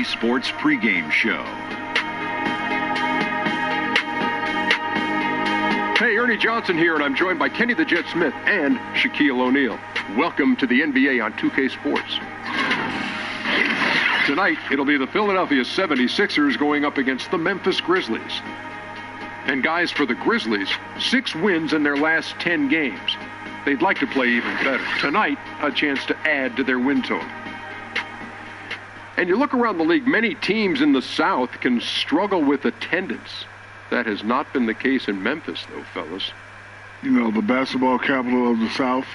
2K Sports pregame show. Hey, Ernie Johnson here, and I'm joined by Kenny the Jet Smith and Shaquille O'Neal. Welcome to the NBA on 2K Sports. Tonight, it'll be the Philadelphia 76ers going up against the Memphis Grizzlies. And guys, for the Grizzlies, 6 wins in their last 10 games. They'd like to play even better. Tonight, a chance to add to their win total. And you look around the league, many teams in the South can struggle with attendance. That has not been the case in Memphis, though, fellas. You know, the basketball capital of the South.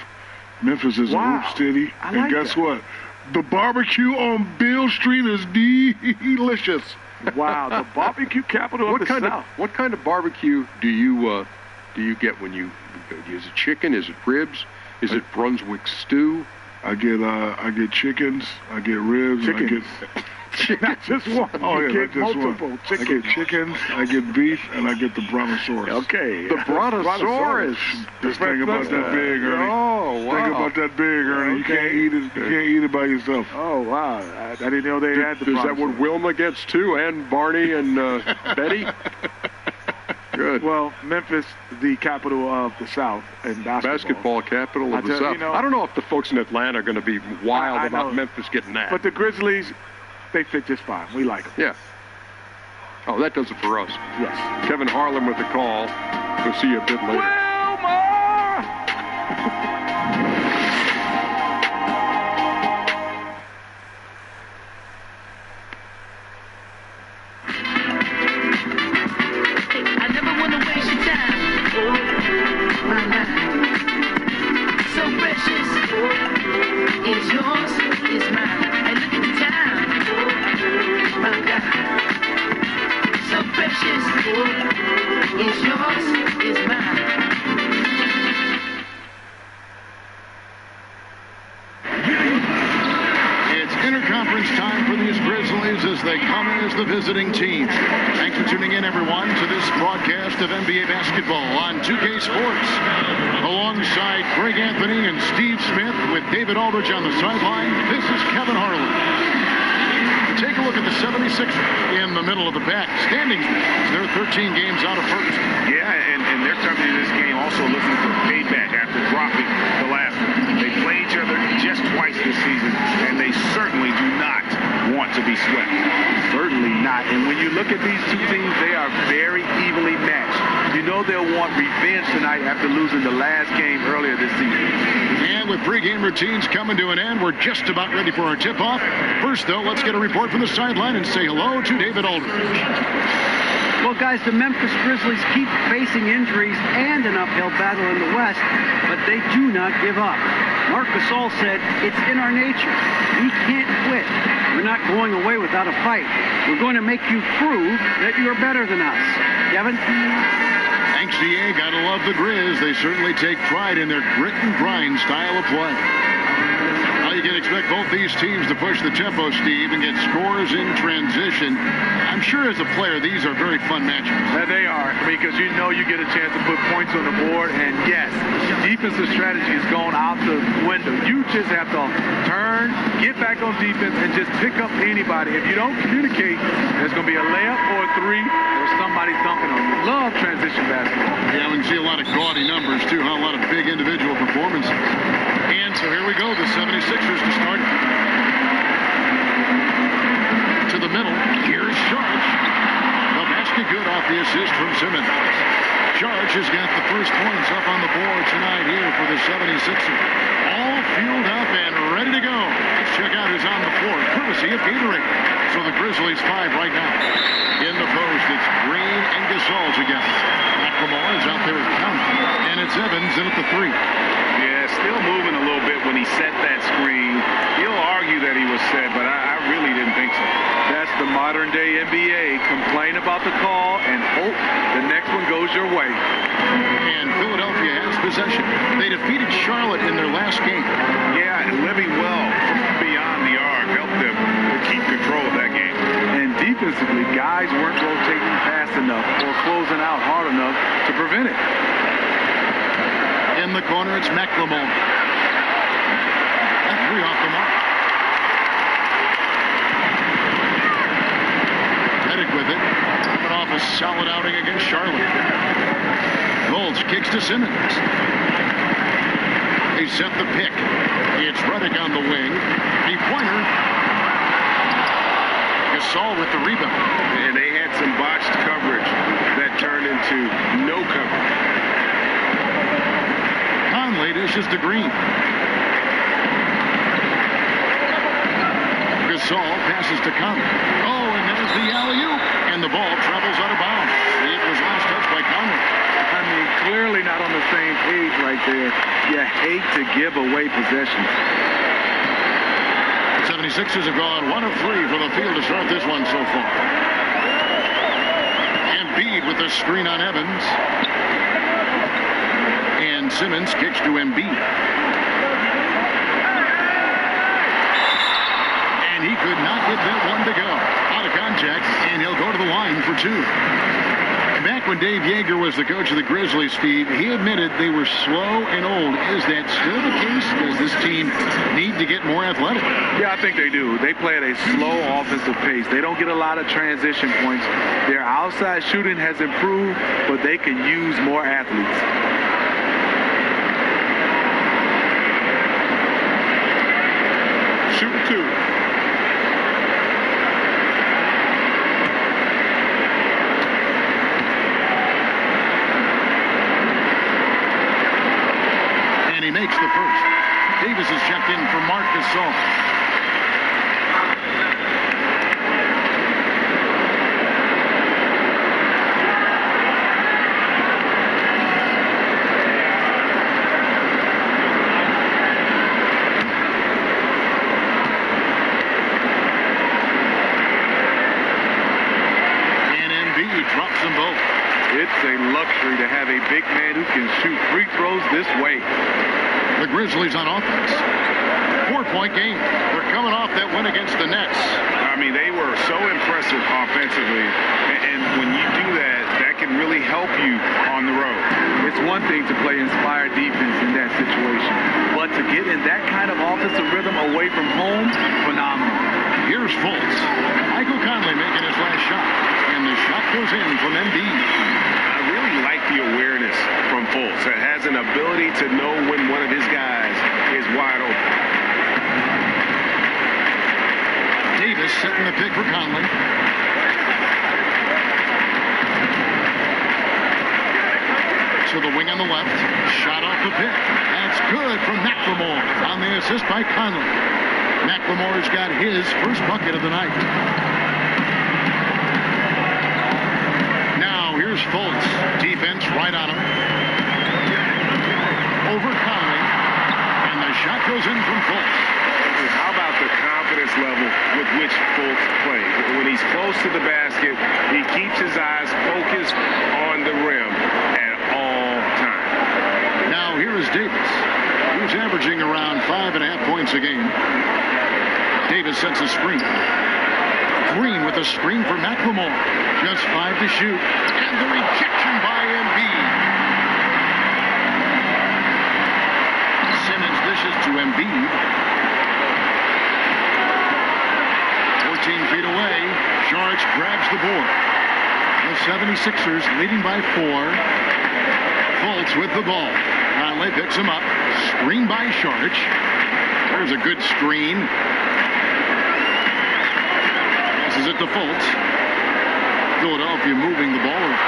Memphis is a hoop city. And guess what? The barbecue on Beale Street is delicious. Wow, the barbecue capital of the South. What kind of barbecue do you get when you? Is it chicken? Is it ribs? Is it Brunswick stew? I get chickens. I get ribs. Chickens. Not just one. Oh, you yeah, get not just multiple one. chickens. I get chickens, I get beef, and I get the brontosaurus. Okay. The brontosaurus. Just think about that big, Ernie. Oh, wow. Think about that big, Ernie. Okay. You can't eat it. You can't eat it by yourself. Oh, wow. I didn't know they had the Is that what Wilma gets, too? And Barney and Betty? Good. Well, Memphis, the capital of the South in basketball. Capital of the South. I don't know if the folks in Atlanta are going to be wild about Memphis getting that. But the Grizzlies, they fit just fine. We like them. Yeah. Oh, that does it for us. Yes. Kevin Harlan with the call. We'll see you a bit later. The visiting team. Thanks for tuning in, everyone, to this broadcast of NBA basketball on 2K Sports. Alongside Greg Anthony and Steve Smith with David Aldridge on the sideline, this is Kevin Harlan. Take a look at the 76ers in the middle of the pack. Standings, they're 13 games out of first. Yeah, and they're coming into this game also looking for payback after dropping the last one. They play each other just twice this season, and they certainly do not want to be swept. Certainly not. And when you look at these two teams, they are very evenly matched. You know they'll want revenge tonight after losing the last game earlier this season. And with pregame routines coming to an end, we're just about ready for our tip-off. First, though, let's get a report from the sideline and say hello to David Aldridge. Well, guys, the Memphis Grizzlies keep facing injuries and an uphill battle in the West, but they do not give up. Marc Gasol said, "It's in our nature. We can't quit. We're not going away without a fight. We're going to make you prove that you're better than us." Kevin? Thanks, DA. Gotta love the Grizz. They certainly take pride in their grit and grind style of play. Now you can expect both these teams to push the tempo, Steve, and get scores in transition. I'm sure as a player, these are very fun matchups. They are, because you know you get a chance to put points on the board, and yes, defensive strategy is going out the window. You just have to turn, get back on defense, and just pick up anybody. If you don't communicate, there's going to be a layup or a three, or somebody dunking on you. Love transition basketball. Yeah, we can see a lot of gaudy numbers, too, huh? A lot of big individual performances. And so here we go, the 76ers to start. To the middle, here's Sharge. The basket good off the assist from Simmons. Sharge has got the first points up on the board tonight here for the 76ers. All fueled up and ready to go. Let's check out who's on the floor, courtesy of Gatorade. So the Grizzlies 5 right now. In the post, it's Green and Gasol together. McLemore is out there at count, and it's Evans in at the 3. Yeah, still moving a little bit when he set that screen. He'll argue that he was set, but I really didn't think so. That's the modern-day NBA. Complain about the call and hope the next one goes your way. And Philadelphia has possession. They defeated Charlotte in their last game. Yeah, and living well beyond the arc helped them to keep control of that game. And defensively, guys weren't rotating fast enough or closing out hard enough to prevent it. In the corner, it's McLemore. That 3 off the mark. solid outing against Charlotte. Fultz kicks to Simmons. They set the pick. It's Reddick on the wing. Pointer. Gasol with the rebound. And they had some botched coverage that turned into no coverage. Conley dishes to Green. Gasol passes to Conley. Oh, and there's the alley-oop. And the ball travels out of bounds. It was last touched by Conley. I mean, clearly not on the same page right there. You hate to give away possession. 76ers have gone 1 of 3 from the field to start this one so far. Embiid with the screen on Evans. And Simmons kicks to Embiid. And he could not get that one to go. Out of contact, and he'll go to the line for 2. Back when Dave Yeager was the coach of the Grizzlies, Steve, he admitted they were slow and old. Is that still the case? Does this team need to get more athletic? Yeah, I think they do. They play at a slow offensive pace. They don't get a lot of transition points. Their outside shooting has improved, but they can use more athletes. Shooting 2. He makes the first. Davis is checked in for Marc Gasol. And Embiid drops them both. It's a luxury to have a big man who can shoot free throws this way. The Grizzlies on offense. 4-point game. They're coming off that win against the Nets. I mean, they were so impressive offensively. And when you do that, that can really help you on the road. It's one thing to play inspired defense in that situation. But to get in that kind of offensive rhythm away from home, phenomenal. Here's Fultz. Michael Conley making his last shot. And the shot goes in from Embiid. I really like the awareness from Fultz. That has an ability to know when one of his guys is wide open. Davis setting the pick for Conley. To the wing on the left. Shot off the pick. That's good from McLemore on the assist by Conley. McLemore's got his first bucket of the night. Now here's Fultz. Defense right on him. Over Conley. And the shot goes in from Fultz. How about the confidence level with which Fultz plays? When he's close to the basket, he keeps his eyes focused on the rim at all times. Now here is Davis, who's averaging around 5.5 points a game. Davis sets a screen. Green with a screen for McLemore. Just 5 to shoot. And the rejection by Embiid. Simmons dishes to Embiid. 14 feet away. Sharks grabs the board. The 76ers leading by 4. Fultz with the ball. Conley picks him up. Screen by Sharch. There's a good screen. Passes it to Fultz. Philadelphia moving the ball around.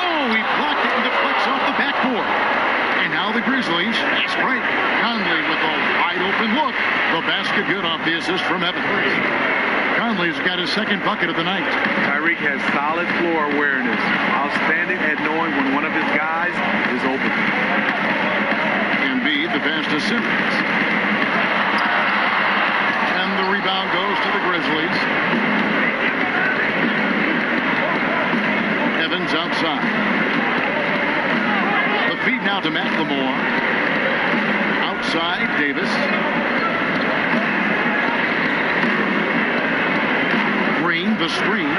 Oh, he blocked it and deflects off the backboard. And now the Grizzlies. That's right. Conley with a wide open look. The basket good off the assist from Evans. Conley's got his second bucket of the night. Tyreek has solid floor awareness. Outstanding at knowing when one of his guys is open. Embiid, the pass to Simmons. And the rebound goes to the Grizzlies. Evans outside. The feed now to McLemore. Outside, Davis. Green, the screen.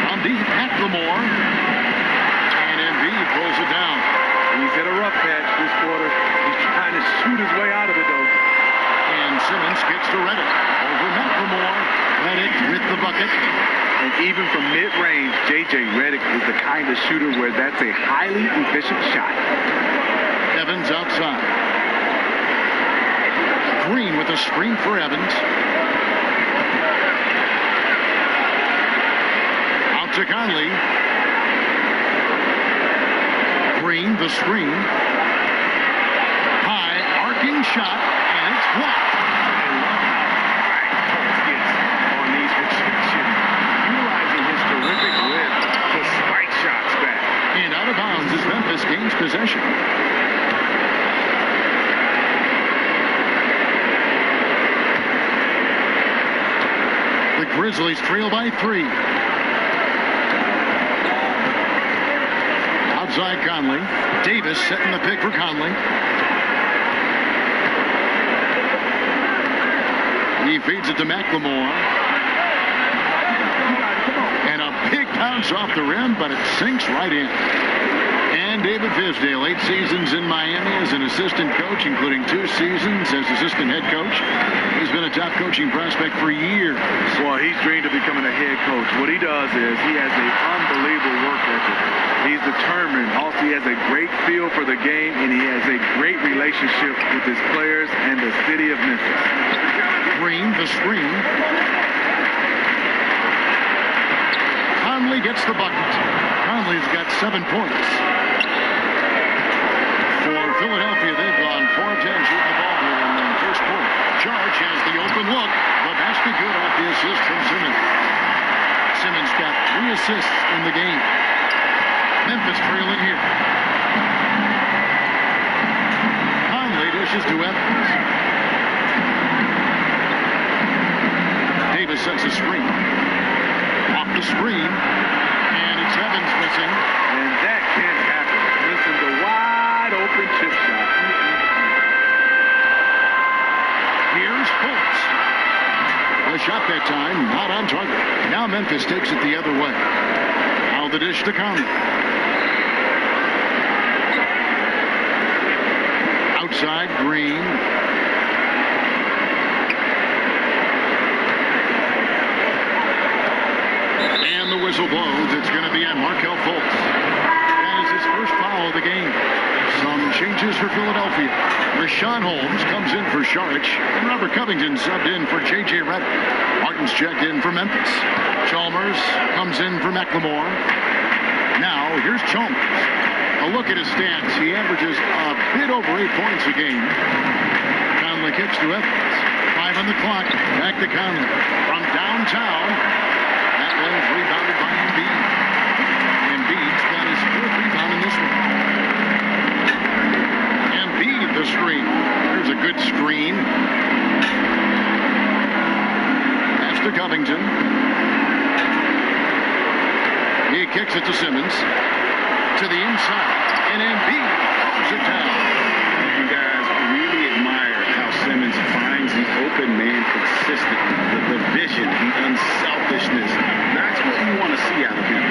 On deep, McLemore. And Embiid pulls it down. He's hit a rough patch this quarter. He's trying to shoot his way out of it, though. And Simmons kicks to Reddick. Over McLemore. Reddick with the bucket. And even from mid-range, J.J. Redick is the kind of shooter where that's a highly efficient shot. Evans outside. Green with a screen for Evans. Out to Conley. Green, the screen. High, arcing shot, and it's blocked. I love how high Colts gets on these restrictions, utilizing his terrific width to spike shots back. And out of bounds as Memphis gains possession. The Grizzlies trail by 3. Outside Conley. Davis setting the pick for Conley. He feeds it to McLemore. And a big bounce off the rim, but it sinks right in. And David Fisdale, 8 seasons in Miami as an assistant coach, including 2 seasons as assistant head coach. He's been a top coaching prospect for years. Well, he's dreamed of becoming a head coach. What he does is he has an unbelievable work ethic. He's determined. Also, he has a great feel for the game, and he has a great relationship with his players and the city of Memphis. Green, the screen. Conley gets the bucket. Conley's got 7 points. For Philadelphia, they've gone 4 of 10 shooting the ball here in the first quarter. Charge has the open look. The basket good off the assist from Simmons. Simmons got 3 assists in the game. Memphis trailing here. Conley dishes to Evans. Davis sets a screen. Off the screen. And it's Evans missing. And that can't happen. Listen, the wide open chip shot. Here's Fultz. The shot that time, not on target. Now Memphis takes it the other way. Now the dish to Conley. Outside, Green. And the whistle blows. It's going to be on Markelle Fultz. That is his first foul of the game. Some changes for Philadelphia. Rashawn Holmes comes in for Sharich. And Robert Covington subbed in for J.J. Redick. Martin's checked in for Memphis. Chalmers comes in for McLemore. Now, here's Chalmers. A look at his stats. He averages a bit over 8 points a game. Conley kicks to Evans. 5 on the clock. Back to Conley. From downtown. That one's rebounded by Embiid. Embiid's got his 4th rebound in this one. Embiid the screen. There's a good screen. Pass to Covington. He kicks it to Simmons. To the inside. And Embiid throws it down. You guys really admire how Simmons finds the open man consistently. The vision, the unselfishness. That's what you want to see out of him.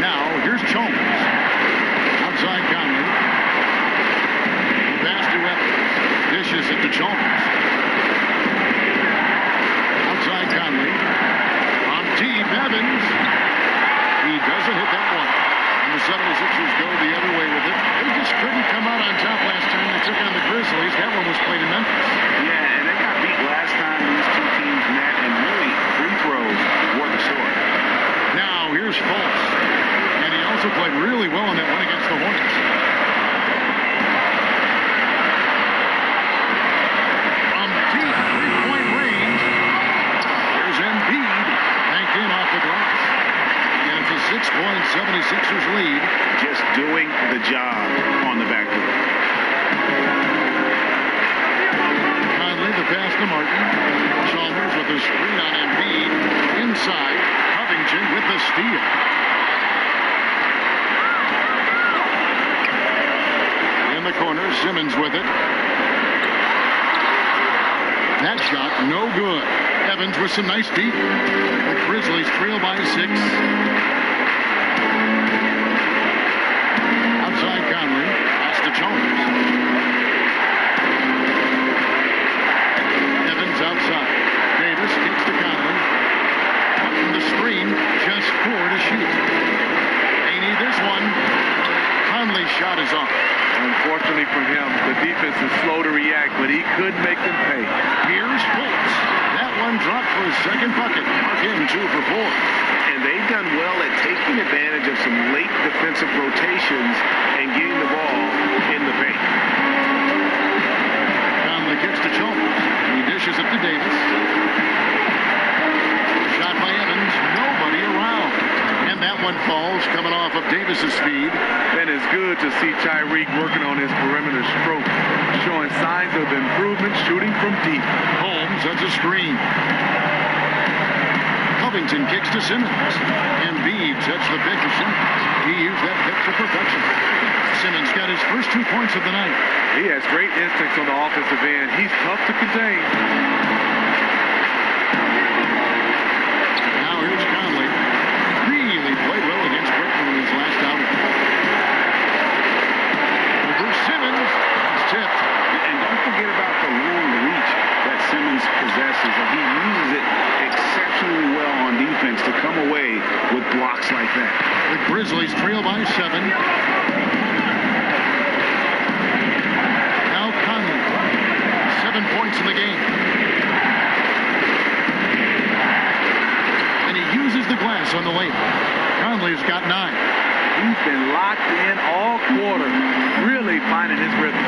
Now, here's Chalmers. Outside Conley. Pass to Evans. Dishes it to Chalmers. Outside Conley. On deep, Evans. He doesn't hit that one. And the 76ers go the other way with it. They just couldn't come out on top last time they took on the Grizzlies. That one was played in Memphis. Yeah, and they got beat last time these 2 teams met, and really free throws were the sword. Now, here's Fultz. And he also played really well in that one against the Hornets. From deep 3-point range, there's Embiid. Banked in off the glass. And it's a 6-point 76ers lead. Just doing the job on the backboard. Conley, the pass to Martin. Chalmers with the screen on Embiid. Inside, Covington with the steal. In the corner, Simmons with it. That shot, no good. Evans with some nice deep. The Grizzlies trail by 6. Outside Conley. Pass to Chalmers. Evans outside. Davis kicks to Conley. Up in the screen. shot is off. Unfortunately for him, the defense is slow to react, but he could make them pay. Here's Fultz. That one dropped for his second bucket. Mark him 2 for 4. And they've done well at taking advantage of some late defensive rotations and getting the ball in the paint. Conley kicks to Chalmers. He dishes it to Davis. Shot by Evans. Nobody around. And that one falls, coming off of Davis's speed. And it's good to see Tyreek working on his perimeter stroke, showing signs of improvement, shooting from deep. Holmes sets a screen. Covington kicks to Simmons. Embiid sets the pick to Simmons. He used that pick to perfection. Simmons got his first 2 points of the night. He has great instincts on the offensive end. He's tough to contain. Now here's Conley. Really played well against Brooklyn in his last outing. Over Simmons. It's tipped. And don't forget about the long reach that Simmons possesses. And he uses it exceptionally well on defense to come away with blocks like that. The Grizzlies trail by 7. Now Conley. 7 points in the game. And he uses the glass on the layup. Conley's got 9. He's been locked in all quarter, really finding his rhythm.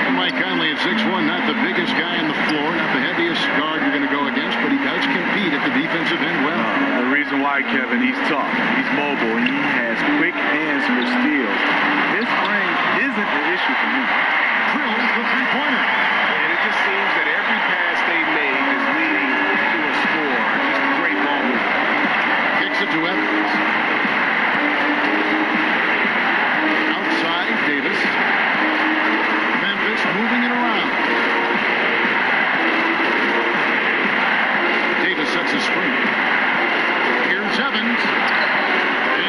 And Mike Conley at 6'1", not the biggest guy on the floor, not the heaviest guard you're going to go against, but he does compete at the defensive end well. The reason why, Kevin, he's tough, he's mobile, and he has quick hands for steals. His frame isn't an issue for him. Drills the three-pointer. And it just seems that every pass they made is leading to a score. Just great ball movement. Kicks it to Evans. Outside, Davis. Memphis moving it around. Davis sets a screen. Here's Evans.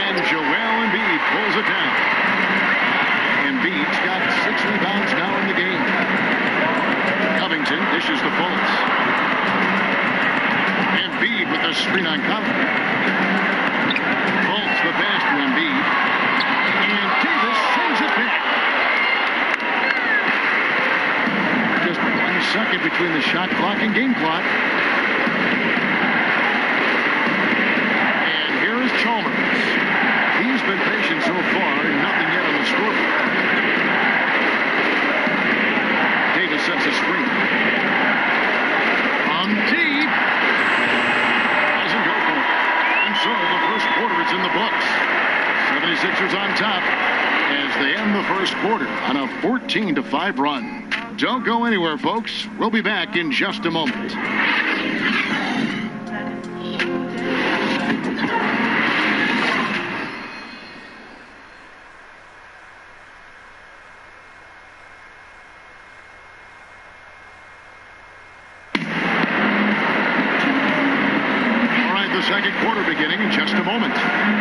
And Joel Embiid pulls it down. Embiid's got 6 rebounds now in the game. Covington dishes to Fultz. Embiid with the screen on Conley. Fultz the pass to Embiid. And Davis sends it back. Just 1 second between the shot clock and game clock. And here is Chalmers. He's been patient so far. Nothing yet on the scoreboard. Davis sets a screen. On deep. Doesn't go for it. And so the first quarter is in the books. 76ers on top as they end the first quarter on a 14-5 run. Don't go anywhere, folks. We'll be back in just a moment. Second quarter beginning in just a moment.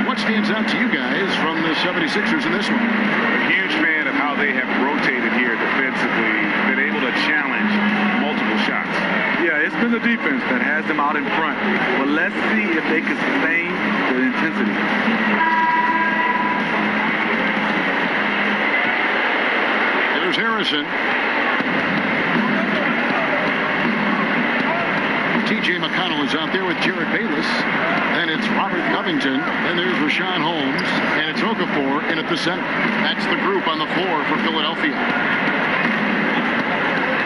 What stands out to you guys from the 76ers in this one? A huge fan of how they have rotated here defensively, been able to challenge multiple shots. Yeah, it's been the defense that has them out in front. But let's see if they can sustain the intensity. There's Harrison. T.J. McConnell is out there with Jared Bayless. And it's Robert Covington. And there's Rashawn Holmes. And it's Okafor in at the center. That's the group on the floor for Philadelphia.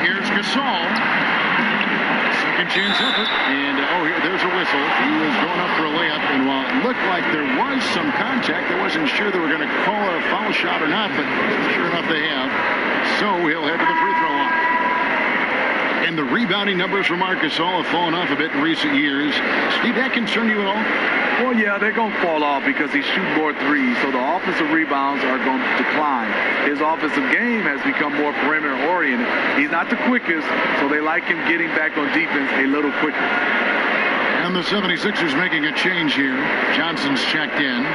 Here's Gasol. Second chance effort. And, there's a whistle. He was going up for a layup. And while it looked like there was some contact, I wasn't sure they were going to call a foul shot or not. But sure enough, they have. So he'll head to the free throw line. And the rebounding numbers for Marc Gasol have fallen off a bit in recent years. Steve, that concern you at all? Well, yeah, they're going to fall off because he's shooting more threes, so the offensive rebounds are going to decline. His offensive game has become more perimeter-oriented. He's not the quickest, so they like him getting back on defense a little quicker. And the 76ers making a change here. Johnson's checked in.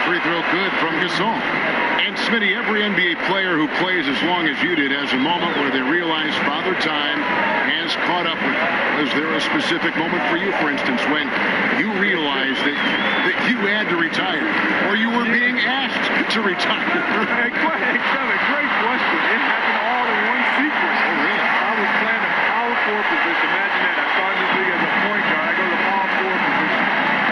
Free throw good from Gasol. And Smitty, every NBA player who plays as long as you did has a moment where they realize Father Time has caught up with them. Was there a specific moment for you, for instance, when you realized that you had to retire, or you were being asked to retire? Hey, Kevin, great question. It happened all in one sequence. Oh, really? I was playing a power forward position. Imagine that. I started this league as a point guard. I go to the power forward position.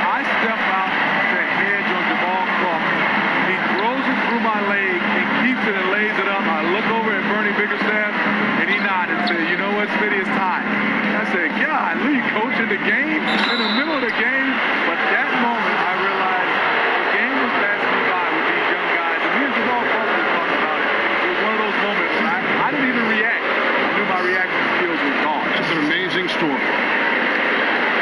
I step out to hedge on Jamal Crawford. He throws it through my leg and keeps it and lays it up. I look over at Bernie Bickerstaff, and he nodded and said, "You know what, Smitty, it's time." I said, "God, Lee, coaching the game in the middle of the game." But that moment, I realized the game was passing me by with these young guys. And me and Jamal Crawford talked about it. It was one of those moments where I didn't even react. I knew my reaction skills were gone. It's an amazing story.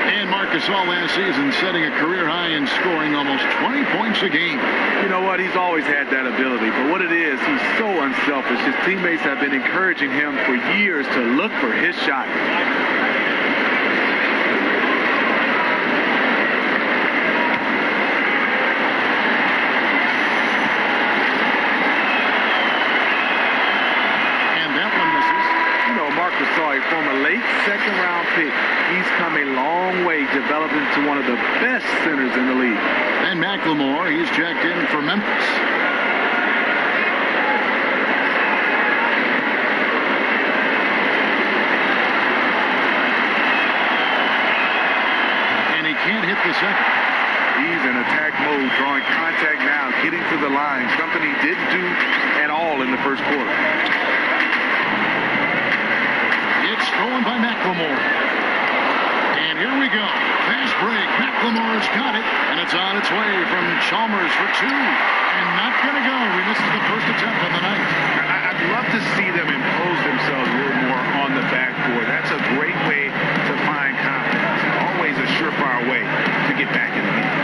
And Marcus all last season setting a career high in scoring almost 20 points a game. You know what? He's always had that ability. But what it is, he's so unselfish. His teammates have been encouraging him for years to look for his shot. From a late second-round pick, he's come a long way developing into one of the best centers in the league. And McLemore, he's checked in for Memphis. And he can't hit the second. He's in attack mode, drawing contact now, getting to the line, something he didn't do at all in the first quarter. Stolen by McLemore. And here we go. Fast break. McLemore's got it. And it's on its way from Chalmers for two. And not going to go. We missed the first attempt of the night. I'd love to see them impose themselves a little more on the backboard. That's a great way to find confidence. Always a surefire way to get back in the game.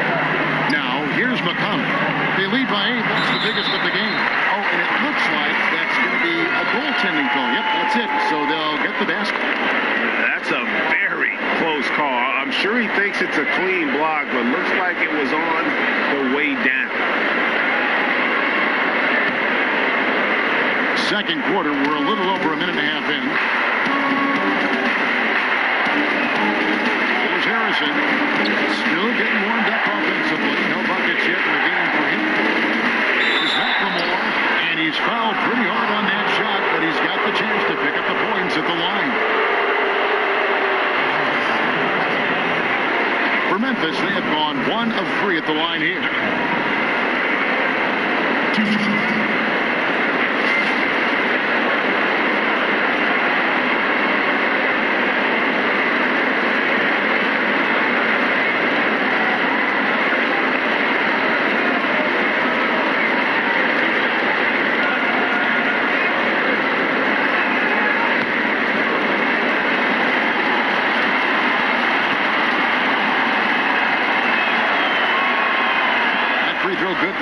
Now, here's McConnell. They lead by 8. That's the biggest of the game. Oh, and it looks like that's going to be a goaltending call. Yep, that's it. So they'll get the basket. That's a very close call. I'm sure he thinks it's a clean block, but looks like it was on the way down. Second quarter, we're a little over a minute and a half in. There's Harrison. Still getting warmed up offensively. No buckets yet in the game for him. There's McLemore, and he's fouled pretty hard on that shot, but he's got the chance to pick up the points at the line. For Memphis, they have gone 1 of 3 at the line here.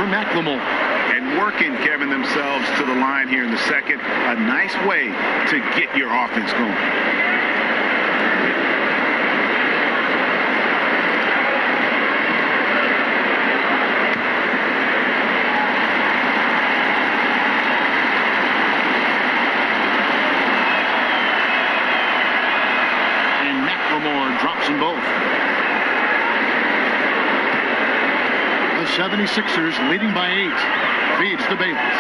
McLemore. And working, Kevin, themselves to the line here in the second. A nice way to get your offense going. And McLemore drops them both. 76ers leading by 8. Feeds to Bayless.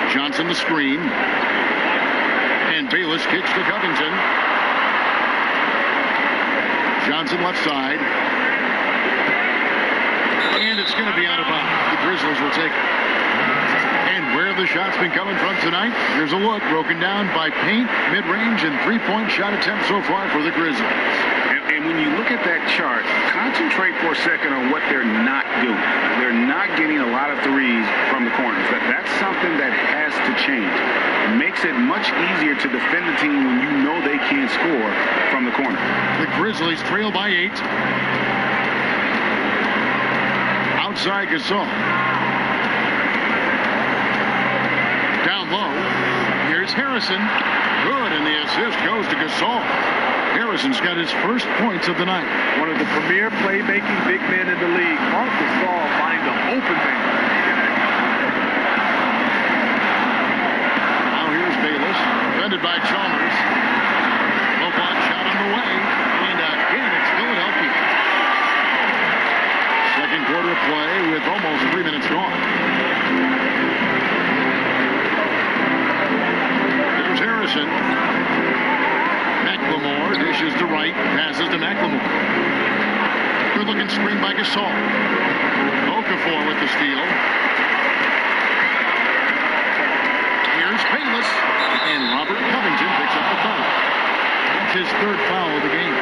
Johnson the screen. And Bayless kicks to Covington. Johnson left side. And it's going to be out of bounds. The Grizzlies will take it. And where have the shots been coming from tonight? Here's a look broken down by paint, mid-range, and three-point shot attempts so far for the Grizzlies. And when you look at that chart, concentrate for a second on what they're not doing. They're not getting a lot of threes from the corners. That's something that has to change. It makes it much easier to defend the team when you know they can't score from the corner. The Grizzlies trail by 8. Outside Gasol. Down low. Here's Harrison. Good, and the assist goes to Gasol. Harrison's got his first points of the night. One of the premier playmaking big men in the league. Marc Gasol finding the open man. Good-looking screen by Gasol. Okafor with the steal. Here's Bayless. And Robert Covington picks up the foul. That's his third foul of the game.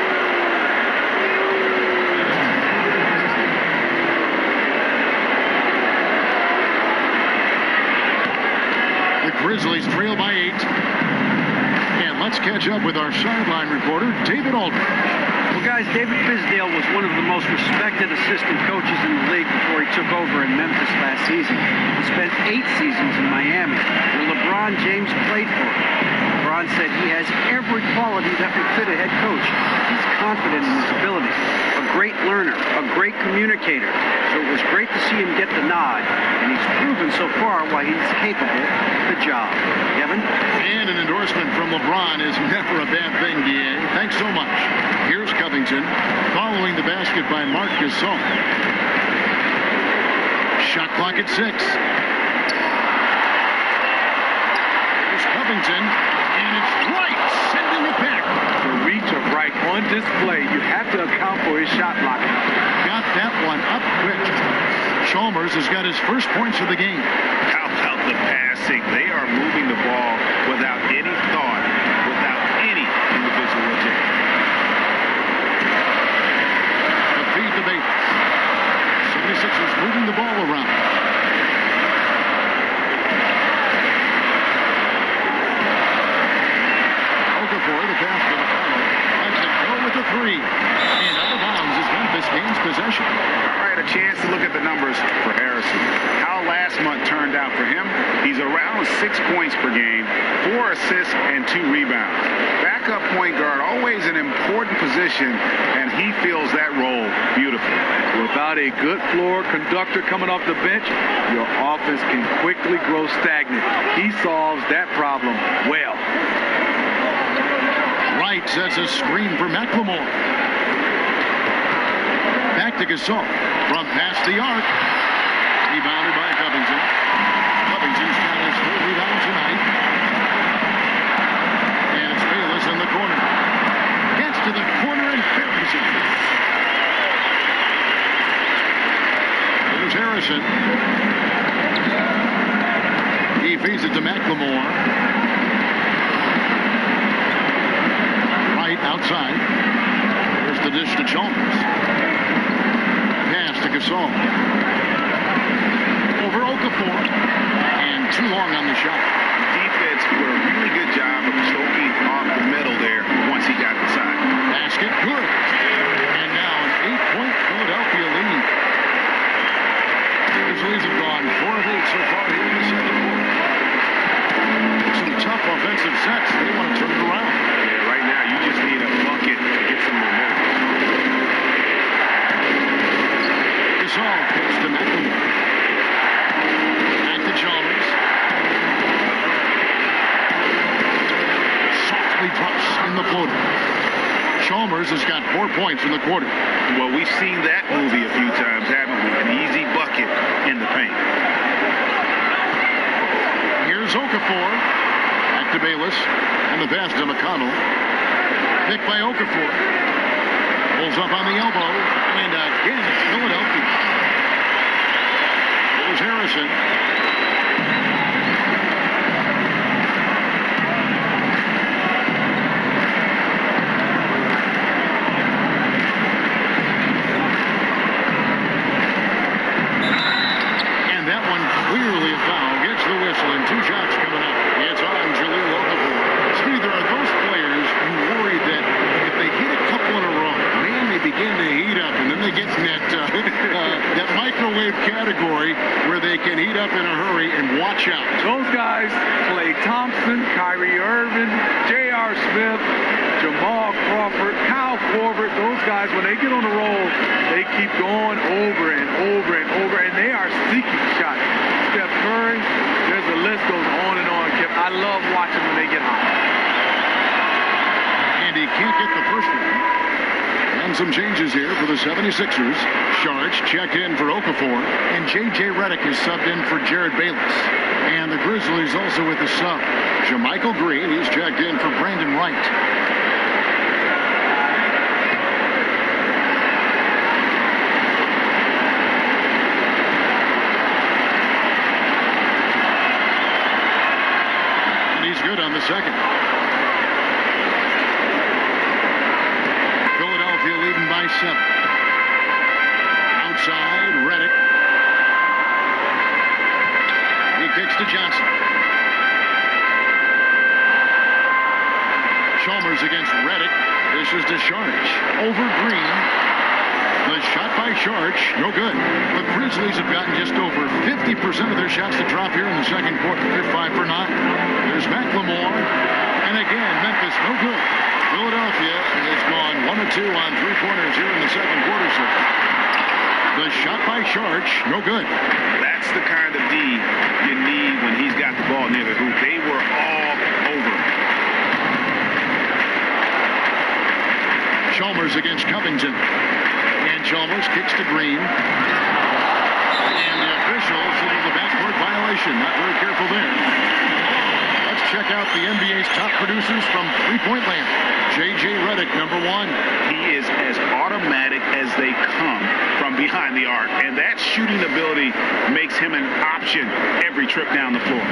The Grizzlies trail by 8. And let's catch up with our sideline reporter, David Aldridge. Well, guys, David Fizdale was one of the most respected assistant coaches in the league before he took over in Memphis last season. He spent 8 seasons in Miami, where LeBron James played for him. LeBron said he has every quality that would fit a head coach. He's confident in his abilities, a great learner, a great communicator. So it was great to see him get the nod, and he's proven so far why he's capable of the job. Kevin? And an endorsement from LeBron is never a bad thing, D.A. Thanks so much. Here's Covington, following the basket by Marc Gasol. Shot clock at 6. Here's Covington, and it's Wright sending it back. The reach of Wright on display. You have to account for his shot block. Got that one up quick. Chalmers has got his first points of the game. How about the passing? They are moving the ball without any thought, without any individual agenda. The feed to Bayless. 76ers moving the ball around. Okafor, the pass to McConnell. Lets it go with the 3. And out of bounds as Memphis gains possession. All right, a chance to look at the numbers for Harrison. How last month turned out for him? He's around 6 points per game, 4 assists, and 2 rebounds. Backup point guard, always an important position, and he fills that role beautifully. Without a good floor conductor coming off the bench, your offense can quickly grow stagnant. He solves that problem well. Wright sets a screen for McLemore. Back to Gasol. From past the arc. Rebounded by Covington. Covington's got his 3rd rebound tonight. And it's Bayless in the corner. Gets to the corner and buries it. Here's Harrison. He feeds it to McLemore. Right outside. Here's the dish to Chalmers. Pass to Gasol. Over Okafor. And too long on the shot. Defense did a really good job of choking off the middle there once he got inside. Basket good. And now an 8-point Philadelphia lead. The Grizzlies have gone 4 of 8 so far here in the second quarter. Some tough offensive sets. They want to turn it around. Yeah, right now you just need a bucket to get some momentum. Gasol kicks to McLemore. Back to Chalmers. Softly drops in the floater. Chalmers has got 4 points in the quarter. Well, we've seen that movie a few times, haven't we? An easy bucket in the paint. Here's Okafor. Back to Bayless. And the pass to McConnell. Picked by Okafor. Pulls up on the elbow. And again, it's Philadelphia. Here's Harrison. And that one clearly a foul. Gets the whistle and 2 shots coming up. It's on Jahlil Okafor. See, there are those players who worry that if they hit a couple in a row, man, they begin to heat up, and then they get in that microwave category where they can heat up in a hurry and watch out. Those guys, Klay Thompson, Kyrie Irving, J.R. Smith, Jamal Crawford, Kyle Korver, those guys, when they get on the roll, they keep going over and over and over, and they are seeking shots. Steph Curry, there's a list goes on and on, Kip. I love watching when they get hot. And he can't get the first one. And some changes here for the 76ers. Sharch checked in for Okafor, and J.J. Redick is subbed in for Jared Bayless. And the Grizzlies also with the sub. Jermichael Green, he's checked in for Brandon Wright. good on the second. Philadelphia leading by 7. Outside, Reddick. He kicks to Johnson. Chalmers against Reddick. This is to Sharch. Over Green. The shot by Sharch, no good. The Grizzlies have gotten just over 50% of their shots to drop here in the second quarter. They're 5 for 9. There's McLemore. And again, Memphis, no good. Philadelphia has gone 1 of 2 on 3-pointers here in the second quarter. So the shot by Sharch, no good. That's the kind of D you need when he's got the ball near the hoop. They were all over him. Chalmers against Covington. And Chalmers kicks to Green. And the official signals a backcourt violation. Not very careful there. Let's check out the NBA's top producers from three-point land. J.J. Reddick, number 1. He is as automatic as they come from behind the arc. And that shooting ability makes him an option every trip down the floor.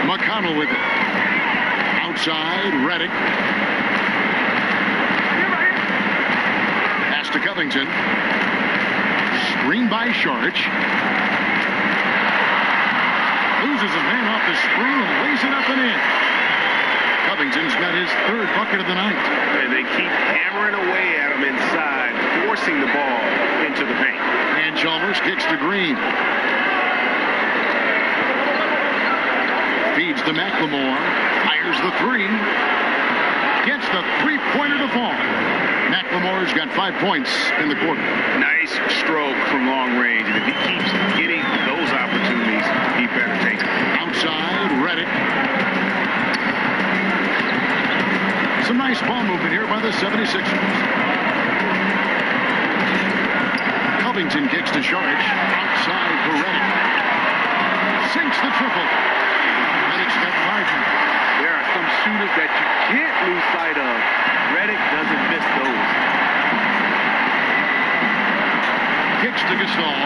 McConnell with it. Outside, Reddick. Pass to Covington. Screen by Sharch. Loses his man off the screen and lays it up and in. Covington's got his 3rd bucket of the night. And they keep hammering away at him inside, forcing the ball into the paint. And Chalmers kicks to Green. Feeds to McLemore. Fires the 3. Gets the 3-pointer to fall. McLemore's got 5 points in the quarter. Nice stroke from long range. And if he keeps getting those opportunities, he better take them. Outside, Reddick. Some nice ball movement here by the 76ers. Covington kicks to Sharch. Outside for Reddick. Sinks the triple. Reddick's got 5. There are some shooters that you can't lose sight of. Reddick doesn't miss those. Kicks to Gasol.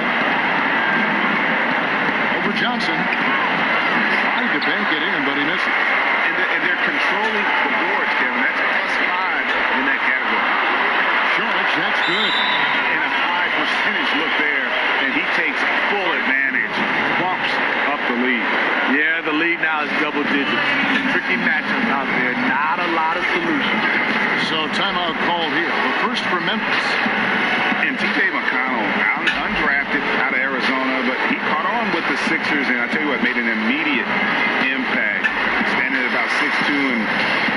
Over Johnson. Tried to bank it in, but he misses. And they're controlling the boards, Kevin. That's +5 in that category. Sharch, that's good. And a high percentage look there, and he takes full advantage. Bumps up the lead. Yeah, the lead now is double digits. Tricky matchups out there. Not a lot of solutions. So timeout called here. The first for Memphis. And T.J. McConnell, undrafted out of Arizona, but he caught on with the Sixers, and I tell you what, made an immediate impact. Standing at about 6'2" and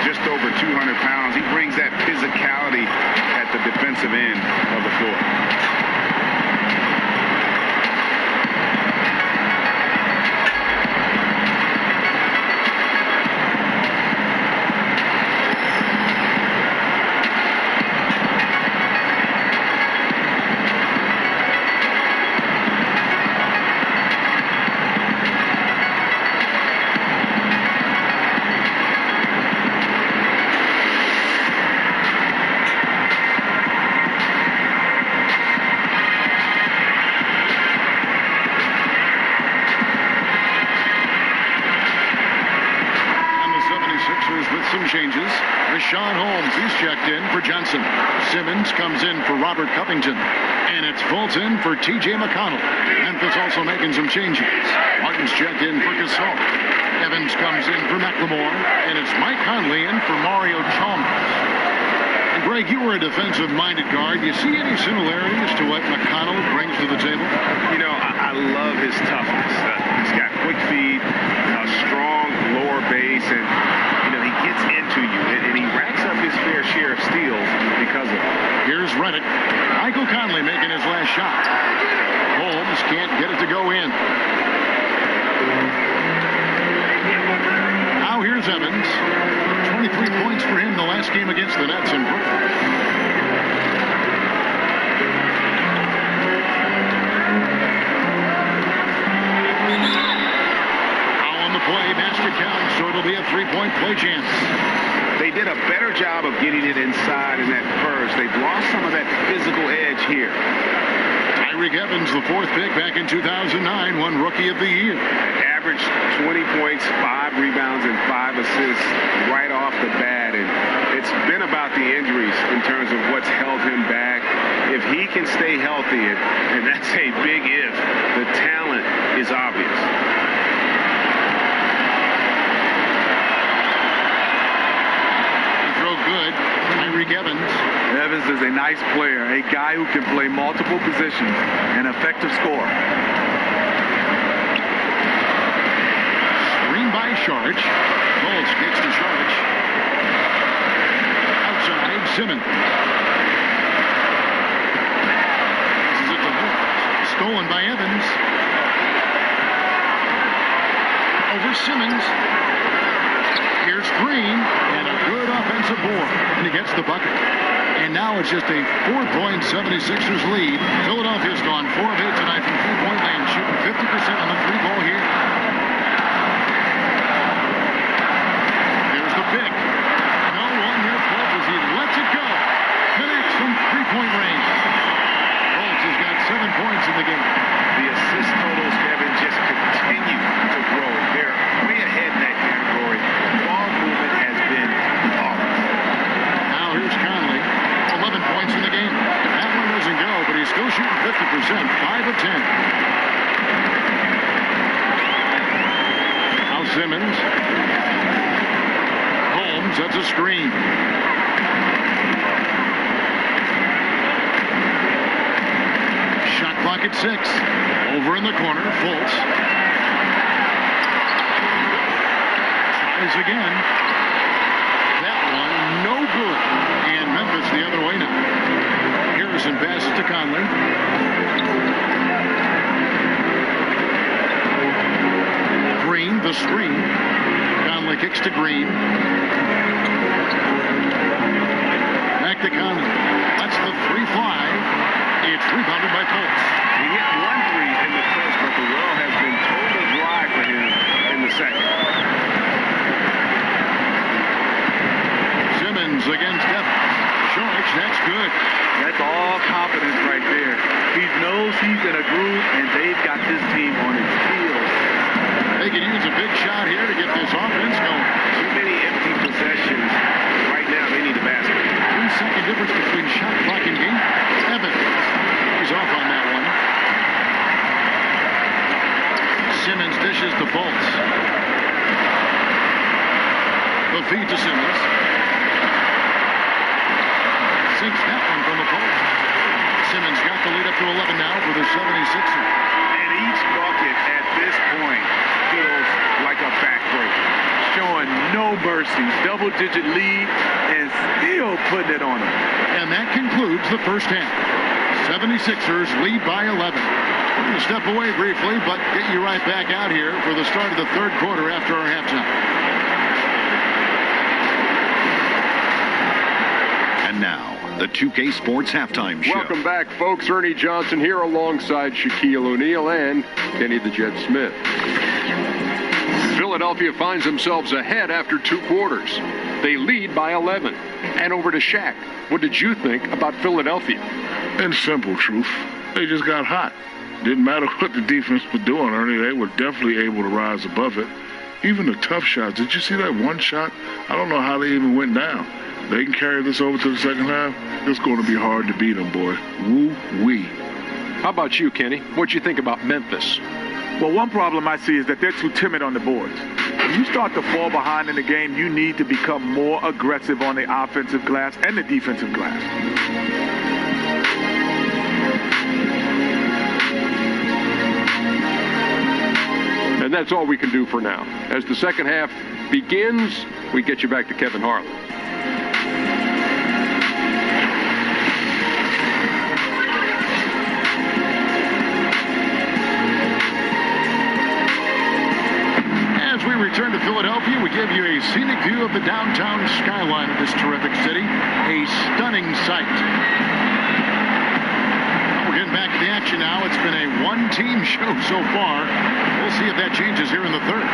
just over 200 pounds. He brings that physicality at the defensive end of the floor. Simmons comes in for Robert Covington. And it's Fulton for T.J. McConnell. Memphis also making some changes. Martin's checked in for Gasol. Evans comes in for McLemore. And it's Mike Conley in for Mario Chalmers. And Greg, you were a defensive-minded guard. Do you see any similarities to what McConnell brings to the table? You know, I love his toughness. He's got quick feet, a strong lower base, and, you know, he gets into you. And he racks up his fair share of steals because of it. Here's Reddick. Michael Conley making his last shot. Holmes can't get it to go in. Now here's Evans. 23 points for him the last game against the Nets in Brooklyn. Now on the play, basket count, so it'll be a three-point play chance. They did a better job of getting it inside in that first. They've lost some of that physical edge here. Tyreek Evans, the 4th pick back in 2009, won Rookie of the Year. Averaged 20 points, 5 rebounds, and 5 assists right off the bat. And it's been about the injuries in terms of what's held him back. If he can stay healthy, and that's a big if, the talent is obvious. Good. Tyreek Evans. Evans is a nice player, a guy who can play multiple positions, an effective scorer. Screen by Sharch. Fultz kicks to Sharch. Outside, Simmons. This is it to Fultz. Stolen by Evans. Over Simmons. Here's Green, and a good offensive board, and he gets the bucket. And now it's just a 4-point 76ers lead. Philadelphia's gone 4 of 8 tonight from three-point land, shooting 50% on the free ball here. Here's the pick. No one near Fultz as he lets it go. Connects from three-point range. Fultz has got 7 points in the game. The assist totals, Kevin, just continue to grow. They're way ahead in that category. Ball movement has been flawless. Now here's Conley. 11 points in the game. That one doesn't go, but he's still shooting 50%. 5 of 10. Now Simmons. Holmes, that's a screen. Shot clock at 6. Over in the corner, Fultz. Tries again. That one, no good. And Memphis the other way now. Harrison passes to Conley. Green, the screen. Conley kicks to Green. Back to Conley. That's the 3 fly. It's rebounded by Fultz. He hit 1 3 in the first, but the well has been totally dry for him in the second. Simmons against Evans. Sharch, that's good. That's all confidence right there. He knows he's in a groove, and they've got this team on its heels. They can use a big shot here to get this offense going. Too many empty possessions. Right now, they need a basket. 3-second difference between shot clock and game. Evans. He's off on that one. Simmons dishes to Fultz. The feed to Simmons. Sinks that one from the post. Simmons got the lead up to 11 now for the 76ers. And each bucket at this point feels like a backbreaker. Showing no mercy. Double-digit lead and still putting it on them. And that concludes the first half. 76ers lead by 11. We're going to step away briefly, but get you right back out here for the start of the third quarter after our halftime. And now, the 2K Sports Halftime Show. Welcome back, folks. Ernie Johnson here alongside Shaquille O'Neal and Kenny the Jet Smith. Philadelphia finds themselves ahead after 2 quarters. They lead by 11. And over to Shaq. What did you think about Philadelphia? In simple truth, they just got hot. Didn't matter what the defense was doing, Ernie. They were definitely able to rise above it. Even the tough shots. Did you see that one shot? I don't know how they even went down. They can carry this over to the second half. It's going to be hard to beat them, boy. Woo-wee. How about you, Kenny? What'd you think about Memphis? Well, one problem I see is that they're too timid on the boards. When you start to fall behind in the game, you need to become more aggressive on the offensive glass and the defensive glass. And that's all we can do for now. As the second half begins, we get you back to Kevin Harlan. As we return to Philadelphia, we give you a scenic view of the downtown skyline of this terrific city. A stunning sight. We're getting back to the action now. It's been a one-team show so far. We'll see if that changes here in the third.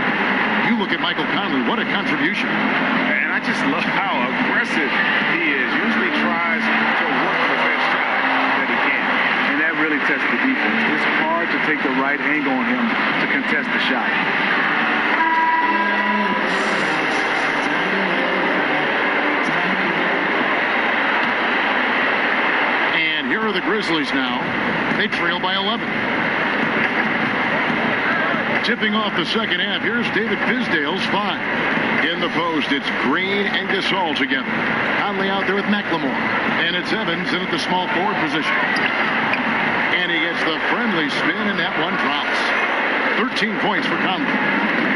You look at Michael Conley. What a contribution. And I just love how aggressive he is. Usually tries to work the best shot that he can. And that really test the defense. It's hard to take the right angle on him to contest the shot. And here are the Grizzlies now. They trail by 11. Tipping off the second half, here's David Fizdale's 5. In the post, it's Green and Gasol together. Conley out there with McLemore. And it's Evans in at the small forward position. And he gets the friendly spin, and that one drops. 13 points for Conley.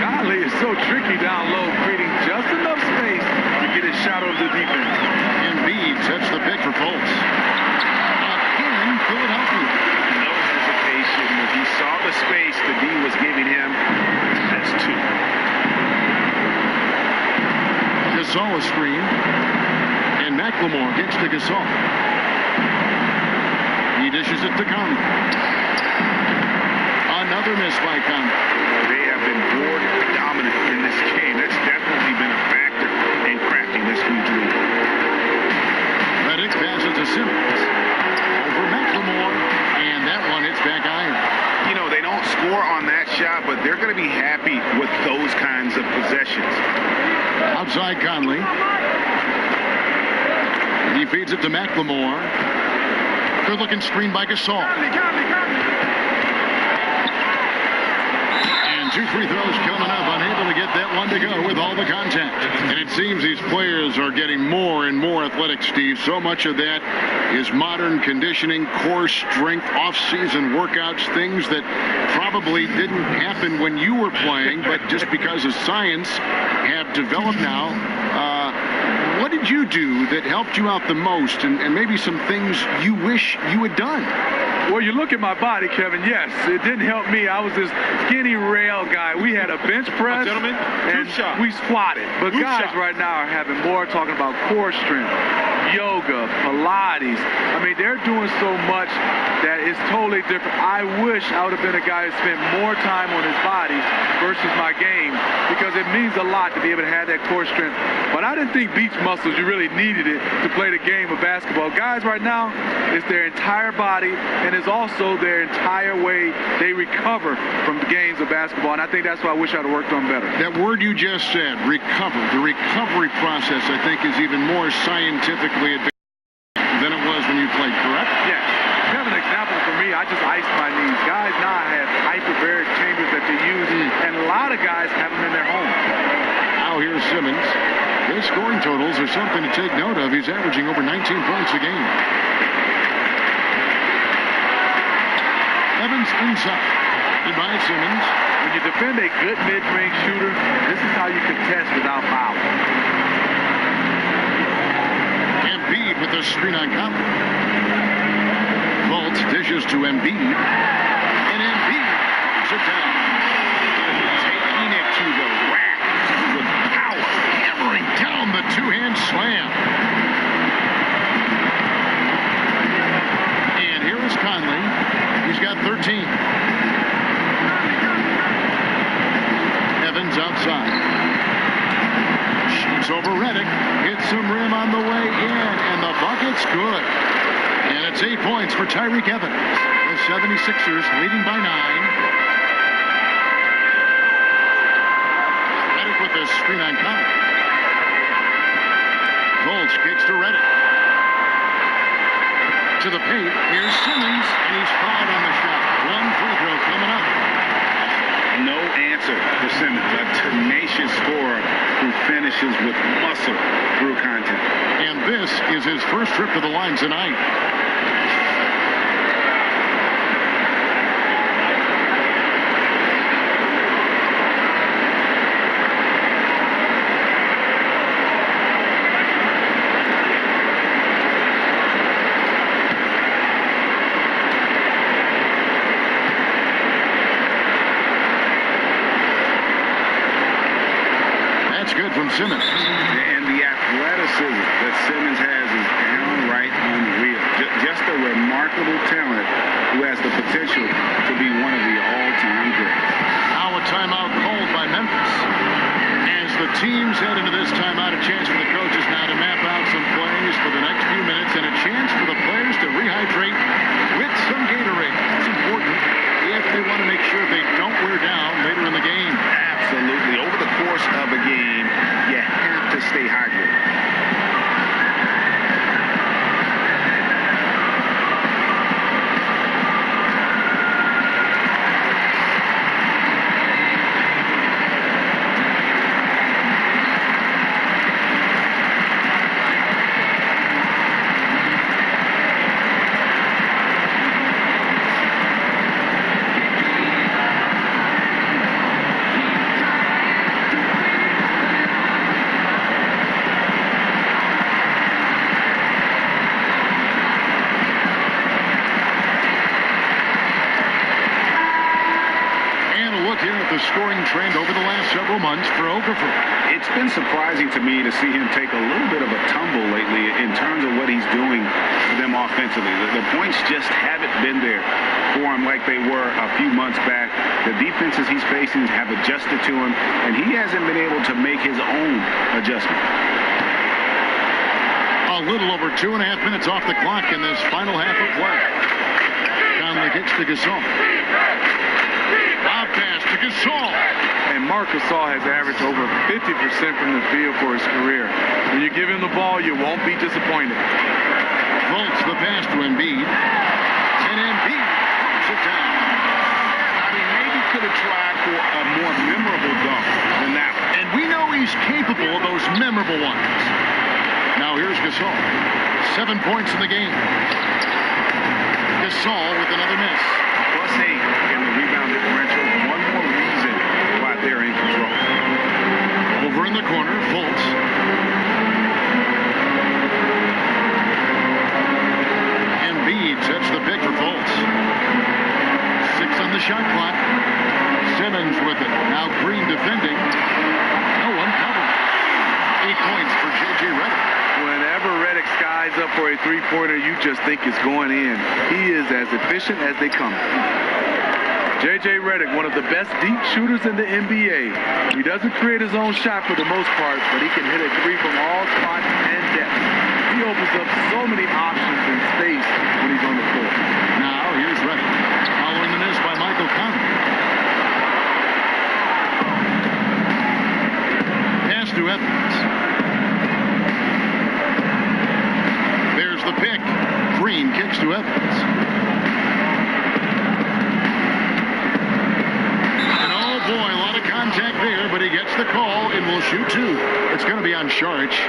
Conley is so tricky down low, creating just enough space to get his shot over the defense. Embiid sets the pick for Fultz. Again, Philadelphia. No hesitation. When he saw the space the D was giving him, that's 2. Gasol a screen. And McLemore gets to Gasol. He dishes it to Conley. Another miss by Conley. They have been board dominant in this game. That's definitely been a factor in cracking this huge lead. Redick passes to Simmons. Over McLemore. And that one hits back iron. You know, they don't score on that shot, but they're going to be happy with those kinds of possessions. Outside Conley. He feeds it to McLemore. Good-looking screen by Gasol. And 2 free throws coming up. Unable to get that one to go with all the contact. And it seems these players are getting more and more athletic, Steve. So much of that is modern conditioning, core strength, off-season workouts, things that probably didn't happen when you were playing, but just because of science have developed now. What did you do that helped you out the most, and maybe some things you wish you had done? Well, you look at my body, Kevin. Yes, it didn't help me. I was this skinny rail guy. We had a bench press, gentlemen, and we squatted. But guys right now are having more talking about core strength, yoga, Pilates. I mean, they're doing so much that it's totally different. I wish I would have been a guy who spent more time on his body versus my game, because it means a lot to be able to have that core strength. But I didn't think beach muscles, you really needed it to play the game of basketball. Guys right now, it's their entire body, and it's also their entire way they recover from the games of basketball. And I think that's why I wish I'd have worked on better. That word you just said, recover. The recovery process, I think, is even more scientifically advanced than it was when you played, correct? Yes. To have an example for me, I just iced my knees. Guys now have hyperbaric chambers that they use, and a lot of guys have them in their homes. Now here's Simmons. His scoring totals are something to take note of. He's averaging over 19 points a game. Evans inside. Goodbye, Simmons. When you defend a good mid-range shooter, this is how you contest without foul. Embiid with the screen on Conley. Fultz dishes to Embiid. And Embiid throws it down. Taking it to the rack with power. Hammering down the two-hand slam. And here is Conley. He's got 13. Evans outside. Shoots over Redick. Hits some rim on the way in. And the bucket's good. And it's 8 points for Tyreke Evans. The 76ers leading by 9. Redick with the screen on Conley. Fultz kicks to Redick. To the paint. Here's Simmons, and he's fouled on the shot. 1 free throw coming up. No answer for Simmons. A tenacious scorer who finishes with muscle through contact. And this is his first trip to the line tonight. Good from Simmons. And the athleticism that Simmons has is downright unreal. Just a remarkable talent who has the potential to be one of the all-time greats. Now a timeout called by Memphis. As the teams head into this timeout, a chance for the coaches now to map out some plays for the next few minutes and a chance for the players to rehydrate with some Gatorade. here at the scoring trend over the last several months for Okafor. It's been surprising to me to see him take a little bit of a tumble lately in terms of what he's doing for them offensively. The points just haven't been there for him like they were a few months back. The defenses he's facing have adjusted to him, and he hasn't been able to make his own adjustment. A little over 2.5 minutes off the clock in this final half of play. Conley kicks to Gasol. Bob pass to Gasol. And Marc Gasol has averaged over 50% from the field for his career. When you give him the ball, you won't be disappointed. Fultz the pass to Embiid. And Embiid throws it down. I mean, maybe could have tried for a more memorable dunk than that one. And we know he's capable of those memorable ones. Now here's Gasol. 7 points in the game. Gasol with another miss. +8 in the rebound differential. One more reason why they're in control. Over in the corner, Fultz. Embiid sets the pick for Fultz. 6 on the shot clock. Simmons with it. Now Green defending. No one covered. 8 points for J.J. Redick. Whenever Redick skies up for a three-pointer, you just think it's going in. He is as efficient as they come. J.J. Redick, one of the best deep shooters in the NBA. He doesn't create his own shot for the most part, but he can hit a three from all spots and depth. He opens up so many options in space when he's on the floor. Now here's Redick, following the miss by Michael Conley. Pass to Evans. There's the pick. Green kicks to Evans. And oh boy, a lot of contact there, but he gets the call and will shoot 2. It's going to be on Sharch.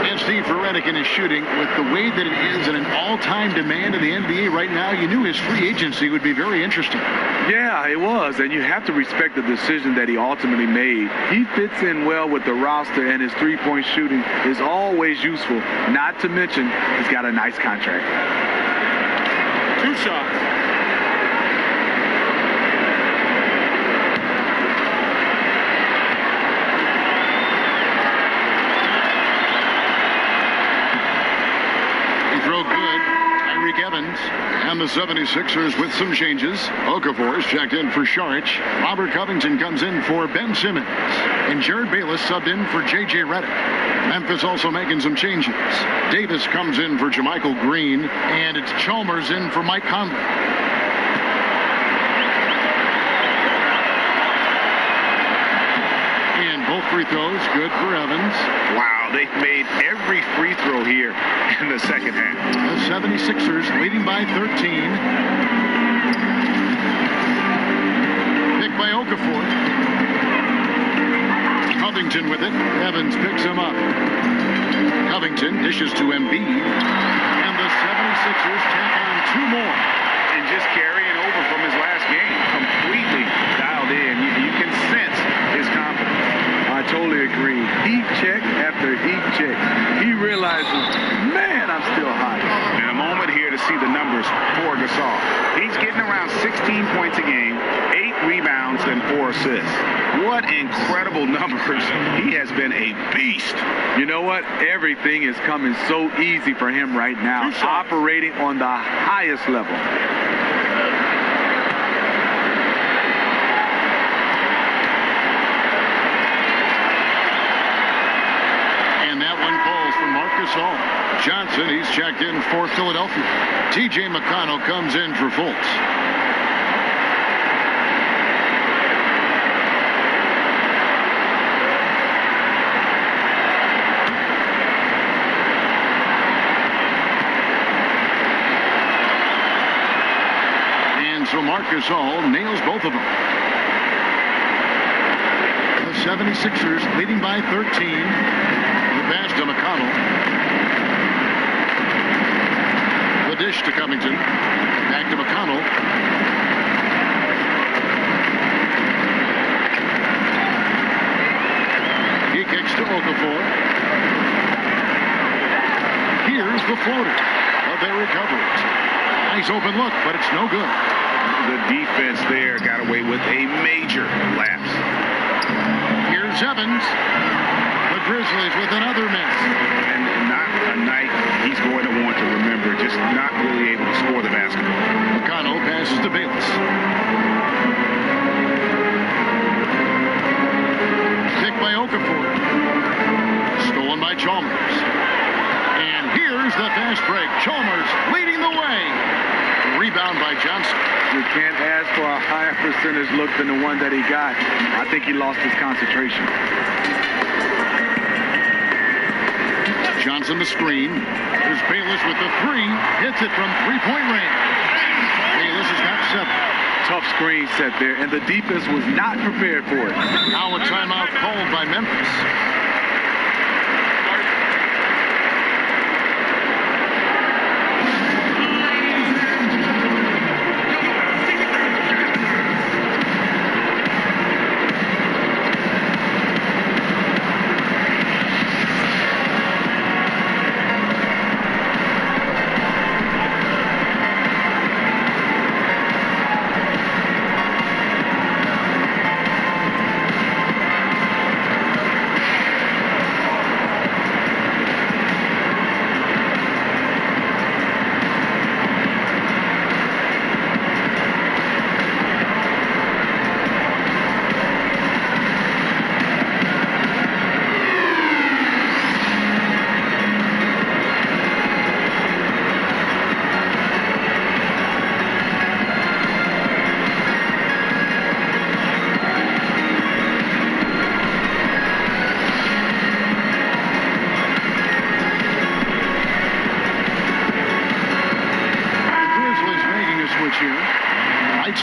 And Steve, for Redick in his shooting, with the way that it is in an all-time demand in the NBA right now, you knew his free agency would be very interesting. Yeah, it was, and you have to respect the decision that he ultimately made. He fits in well with the roster, and his three-point shooting is always useful. Not to mention, he's got a nice contract. 2 shots. Evans and the 76ers with some changes. Okafor's checked in for Sharch. Robert Covington comes in for Ben Simmons. And Jared Bayless subbed in for J.J. Redick. Memphis also making some changes. Davis comes in for JaMychal Green. And it's Chalmers in for Mike Conley. And both free throws good for Evans. Wow, they've made every free throw here in the second half. The 76ers leading by 13. Pick by Okafor. Covington with it. Evans picks him up. Covington dishes to Embiid. And the 76ers tack on 2 more. And just carrying over from his last game. Completely dialed in. You can sense his confidence. I totally agree. Heat check after heat check. He realizes, man, I'm still hot. And a moment here to see the numbers for Gasol. He's getting around 16 points a game, 8 rebounds, and 4 assists. What incredible numbers. He has been a beast. You know what? Everything is coming so easy for him right now, operating on the highest level. Gasol. Johnson, he's checked in for Philadelphia. T.J. McConnell comes in for Fultz. And so Marc Gasol nails both of them. The 76ers leading by 13. The pass to McConnell. The dish to Covington. Back to McConnell. He kicks to Okafor. Here's the floater. But they recover it. Nice open look, but it's no good. The defense there got away with a major Evans. The Grizzlies with another miss. And not a night he's going to want to remember, just not really able to score the basketball. McConnell passes to Bayless. Pick by Okafor. Stolen by Chalmers. And here's the fast break. Chalmers leading the way. Rebound by Johnson. You can't ask for a higher percentage look than the one that he got. I think he lost his concentration. Johnson the screen. There's Bayless with the three. Hits it from three-point range. Bayless has got 7. Tough screen set there, and the defense was not prepared for it. Now a timeout called by Memphis.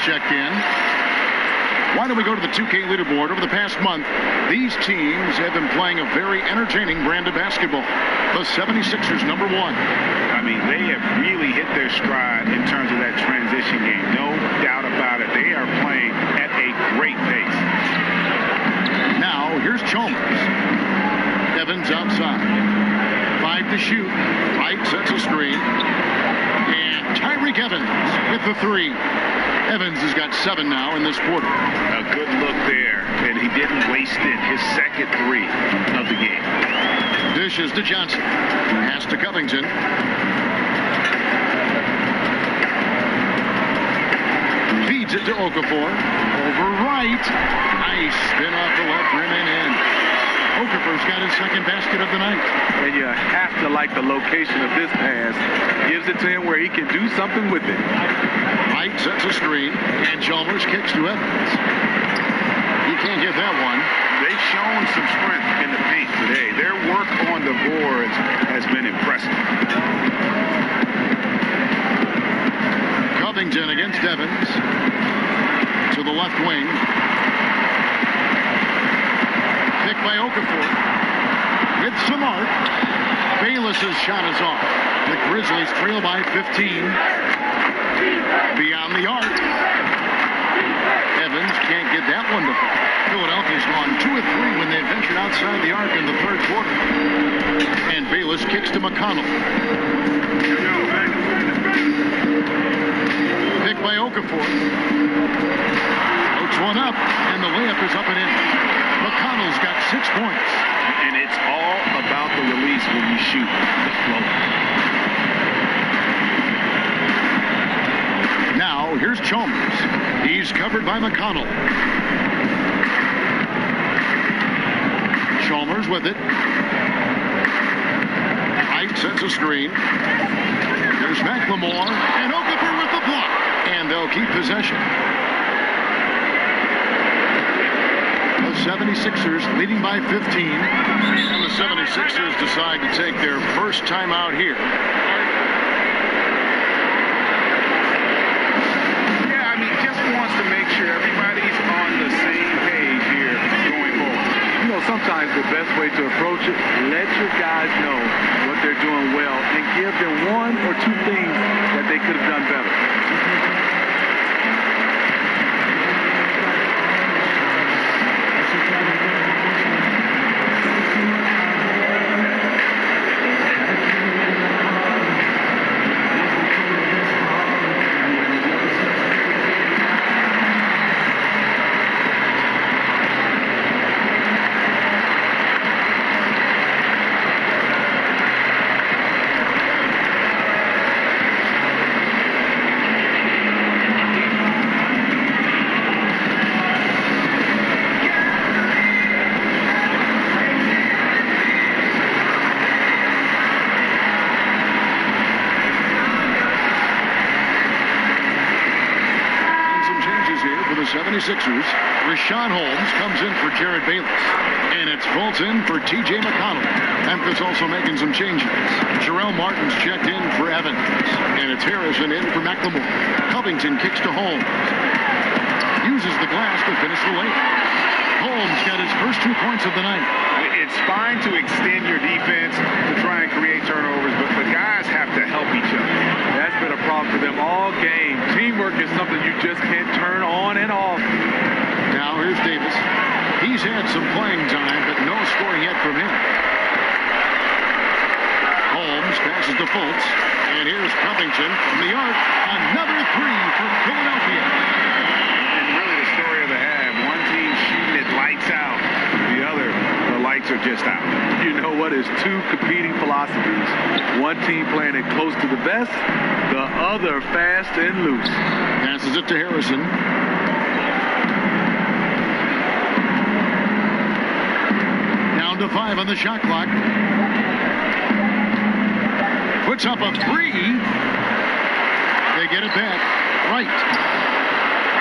Checked in. Why don't we go to the 2K leaderboard? Over the past month, these teams have been playing a very entertaining brand of basketball. The 76ers, number 1. I mean, they have really hit their stride in terms of that transition game. No doubt about it. They are playing at a great pace. Now, here's Chalmers. Evans outside. 5 to shoot. White sets a screen. And Tyreke Evans with the 3. Evans has got 7 now in this quarter. A good look there, and he didn't waste it. His second 3 of the game. Dishes to Johnson. Pass to Covington. Feeds it to Okafor. Over right. Nice spin off the left rim and in. Okafor's got his second basket of the night. And you have to like the location of this pass. Gives it to him where he can do something with it. White sets a screen, and Chalmers kicks to Evans. He can't get that one. They've shown some strength in the paint today. Their work on the boards has been impressive. Covington against Evans. To the left wing. Pick by Okafor. With some art. Bayless's shot is off. The Grizzlies trail by 15. Beyond the arc. Evans can't get that one to fall. Philadelphia's gone 2 of 3 when they ventured outside the arc in the third quarter. And Bayless kicks to McConnell. Pick by Okafor. Floats one up, and the layup is up and in. McConnell's got 6 points. And it's all about the release when you shoot the float. Now, here's Chalmers. He's covered by McConnell. Chalmers with it. White sets a screen. There's McLemore. And Okafor with the block. And they'll keep possession. The 76ers leading by 15. And the 76ers decide to take their first timeout here. To make sure everybody's on the same page here going forward. You know, sometimes the best way to approach it, let your guys know what they're doing well and give them 1 or 2 things that they could have done better. 76ers. Rashawn Holmes comes in for Jared Bayless. And it's Fultz in for T.J. McConnell. Memphis also making some changes. Jarrell Martin's checked in for Evans. And it's Harrison in for McLemore. Covington kicks to Holmes. Uses the glass to finish the lane. Holmes got his first 2 points of the night. It's fine to extend your defense to try and create turnovers, but the guys have to help each other. That's been a problem for them all game. Teamwork is something you just can't turn on and off. Now here's Davis. He's had some playing time, but no scoring yet from him. Holmes passes to Fultz. And here's Covington from the arc. Another three from Philadelphia. And really the story of the half. One team shooting it lights out. The other, the lights are just out. You know what? It's two competing philosophies. One team playing it close to the vest, the other fast and loose. Passes it to Harrison. Down to 5 on the shot clock. Puts up a three. They get it back. Wright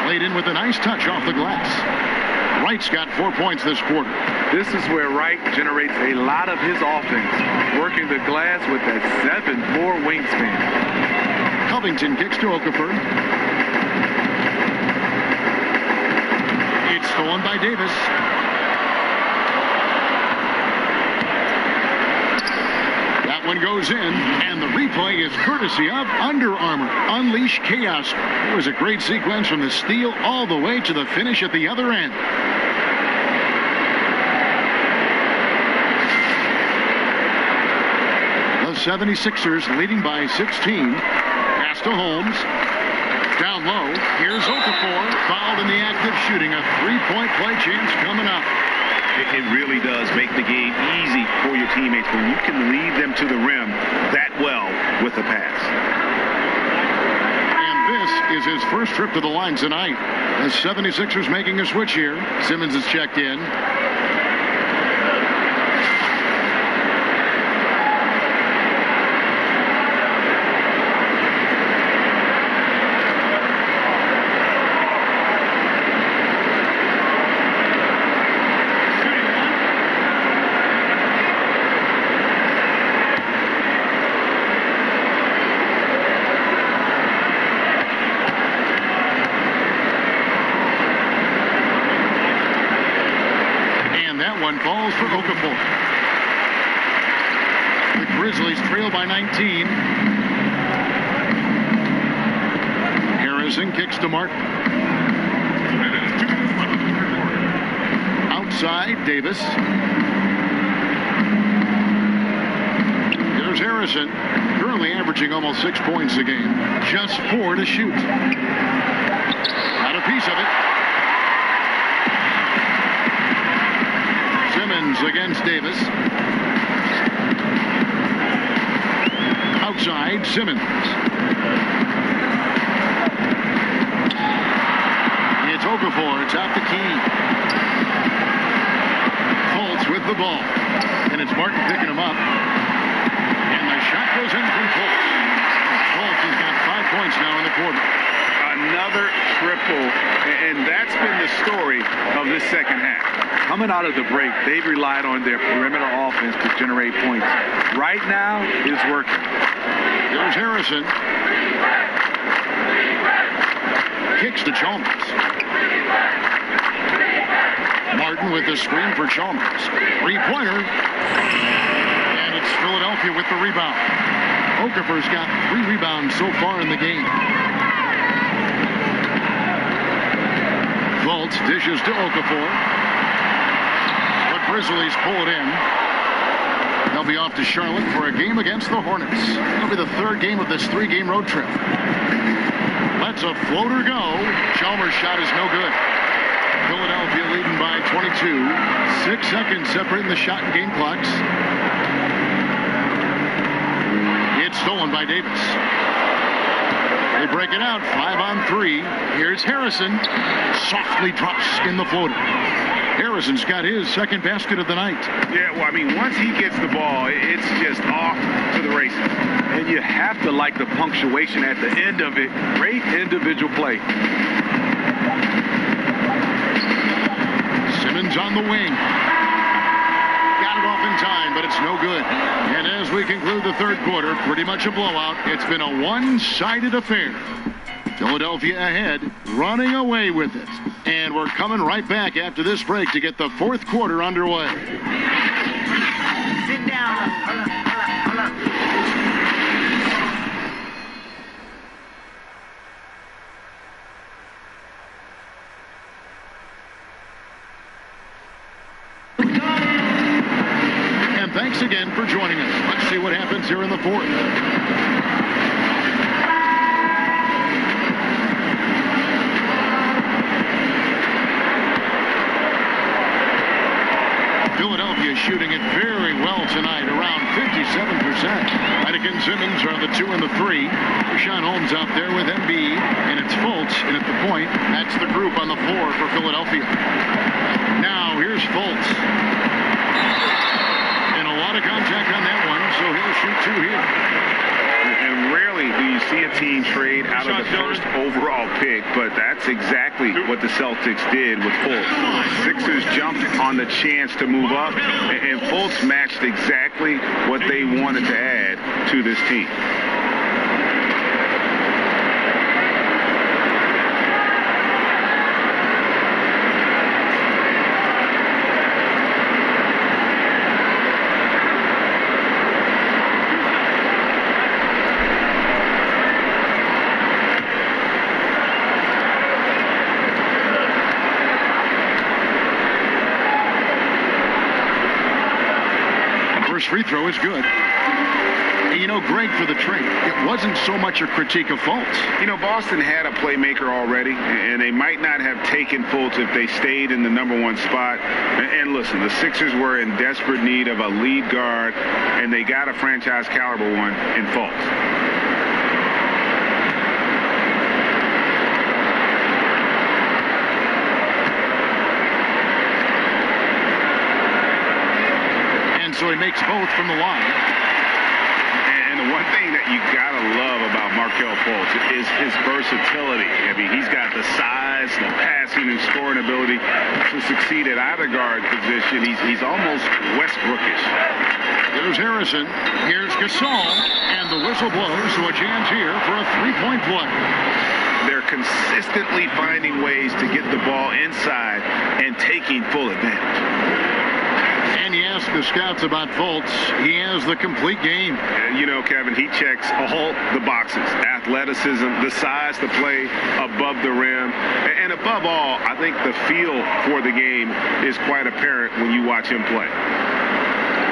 laid in with a nice touch off the glass. Wright's got 4 points this quarter. This is where Wright generates a lot of his offense, working the glass with that 7'4" wingspan. Covington kicks to Okafor. It's stolen by Davis. That one goes in, and the replay is courtesy of Under Armour. Unleash chaos. It was a great sequence from the steal all the way to the finish at the other end. The 76ers leading by 16. Pass to Holmes. Down low. Here's Okafor. Fouled in the act of shooting. A three-point play chance coming up. It really does make the game easy for your teammates when you can lead them to the rim that well with a pass. And this is his first trip to the line tonight. The 76ers making a switch here. Simmons is checked in. One falls for Okafor. The Grizzlies trail by 19. Harrison kicks to Martin. Outside, Davis. Here's Harrison, currently averaging almost 6 points a game. Just 4 to shoot. Got a piece of it. Simmons against Davis. Outside, Simmons. It's Okafor. It's out the key. Fultz with the ball. And it's Martin picking him up. And the shot goes in from Fultz. Fultz has got 5 points now in the quarter. Another triple, and that's been the story of this second half. Coming out of the break, they've relied on their perimeter offense to generate points. Right now, it's working. Here's Harrison. Kicks to Chalmers. Martin with the screen for Chalmers. Three-pointer. And it's Philadelphia with the rebound. Okafor's got 3 rebounds so far in the game. Fultz dishes to Okafor. The Grizzlies pull it in. They'll be off to Charlotte for a game against the Hornets. It'll be the 3rd game of this 3-game road trip. Lets a floater go. Chalmers' shot is no good. Philadelphia leading by 22. 6 seconds separating the shot and game clocks. It's stolen by Davis. They break it out, 5 on 3. Here's Harrison. Softly drops in the floater. Harrison's got his second basket of the night. Yeah, well, I mean, once he gets the ball, it's just off to the races. And you have to like the punctuation at the end of it. Great individual play. the wing. Got it off in time, but it's no good. And as we conclude the third quarter, pretty much a blowout. It's been a one-sided affair. Philadelphia ahead, running away with it. And we're coming right back after this break to get the fourth quarter underway. Sit down. Hold up. And thanks again for joining us. Let's see what happens here in the fourth. Philadelphia shooting it very well tonight, around 57%. Heineken Simmons are the 2 and the 3. Rashawn Holmes out there with Embiid, and it's Fultz, and at the point, that's the group on the floor for Philadelphia. Now, here's Fultz. And a lot of contact on that one, so he'll shoot 2 here. And rarely do you see a team trade out of the first overall pick, but that's exactly what the Celtics did with Fultz. Sixers jumped on the chance to move up, and Fultz matched exactly what they wanted to add to this team. First free throw is good. And you know, Greg, for the trade, it wasn't so much a critique of Fultz. You know, Boston had a playmaker already, and they might not have taken Fultz if they stayed in the #1 spot. And listen, the Sixers were in desperate need of a lead guard, and they got a franchise caliber one in Fultz. So he makes both from the line. And the one thing that you gotta love about Markelle Fultz is his versatility. I mean, he's got the size, the passing, and scoring ability to succeed at either guard position. He's almost Westbrookish. There's Harrison. Here's Gasol. And the whistle blows, so a chance here for a three-point play. They're consistently finding ways to get the ball inside and taking full advantage. And you ask the scouts about Fultz, he has the complete game. You know, Kevin, he checks all the boxes. Athleticism, the size to play above the rim, and above all, I think the feel for the game is quite apparent when you watch him play.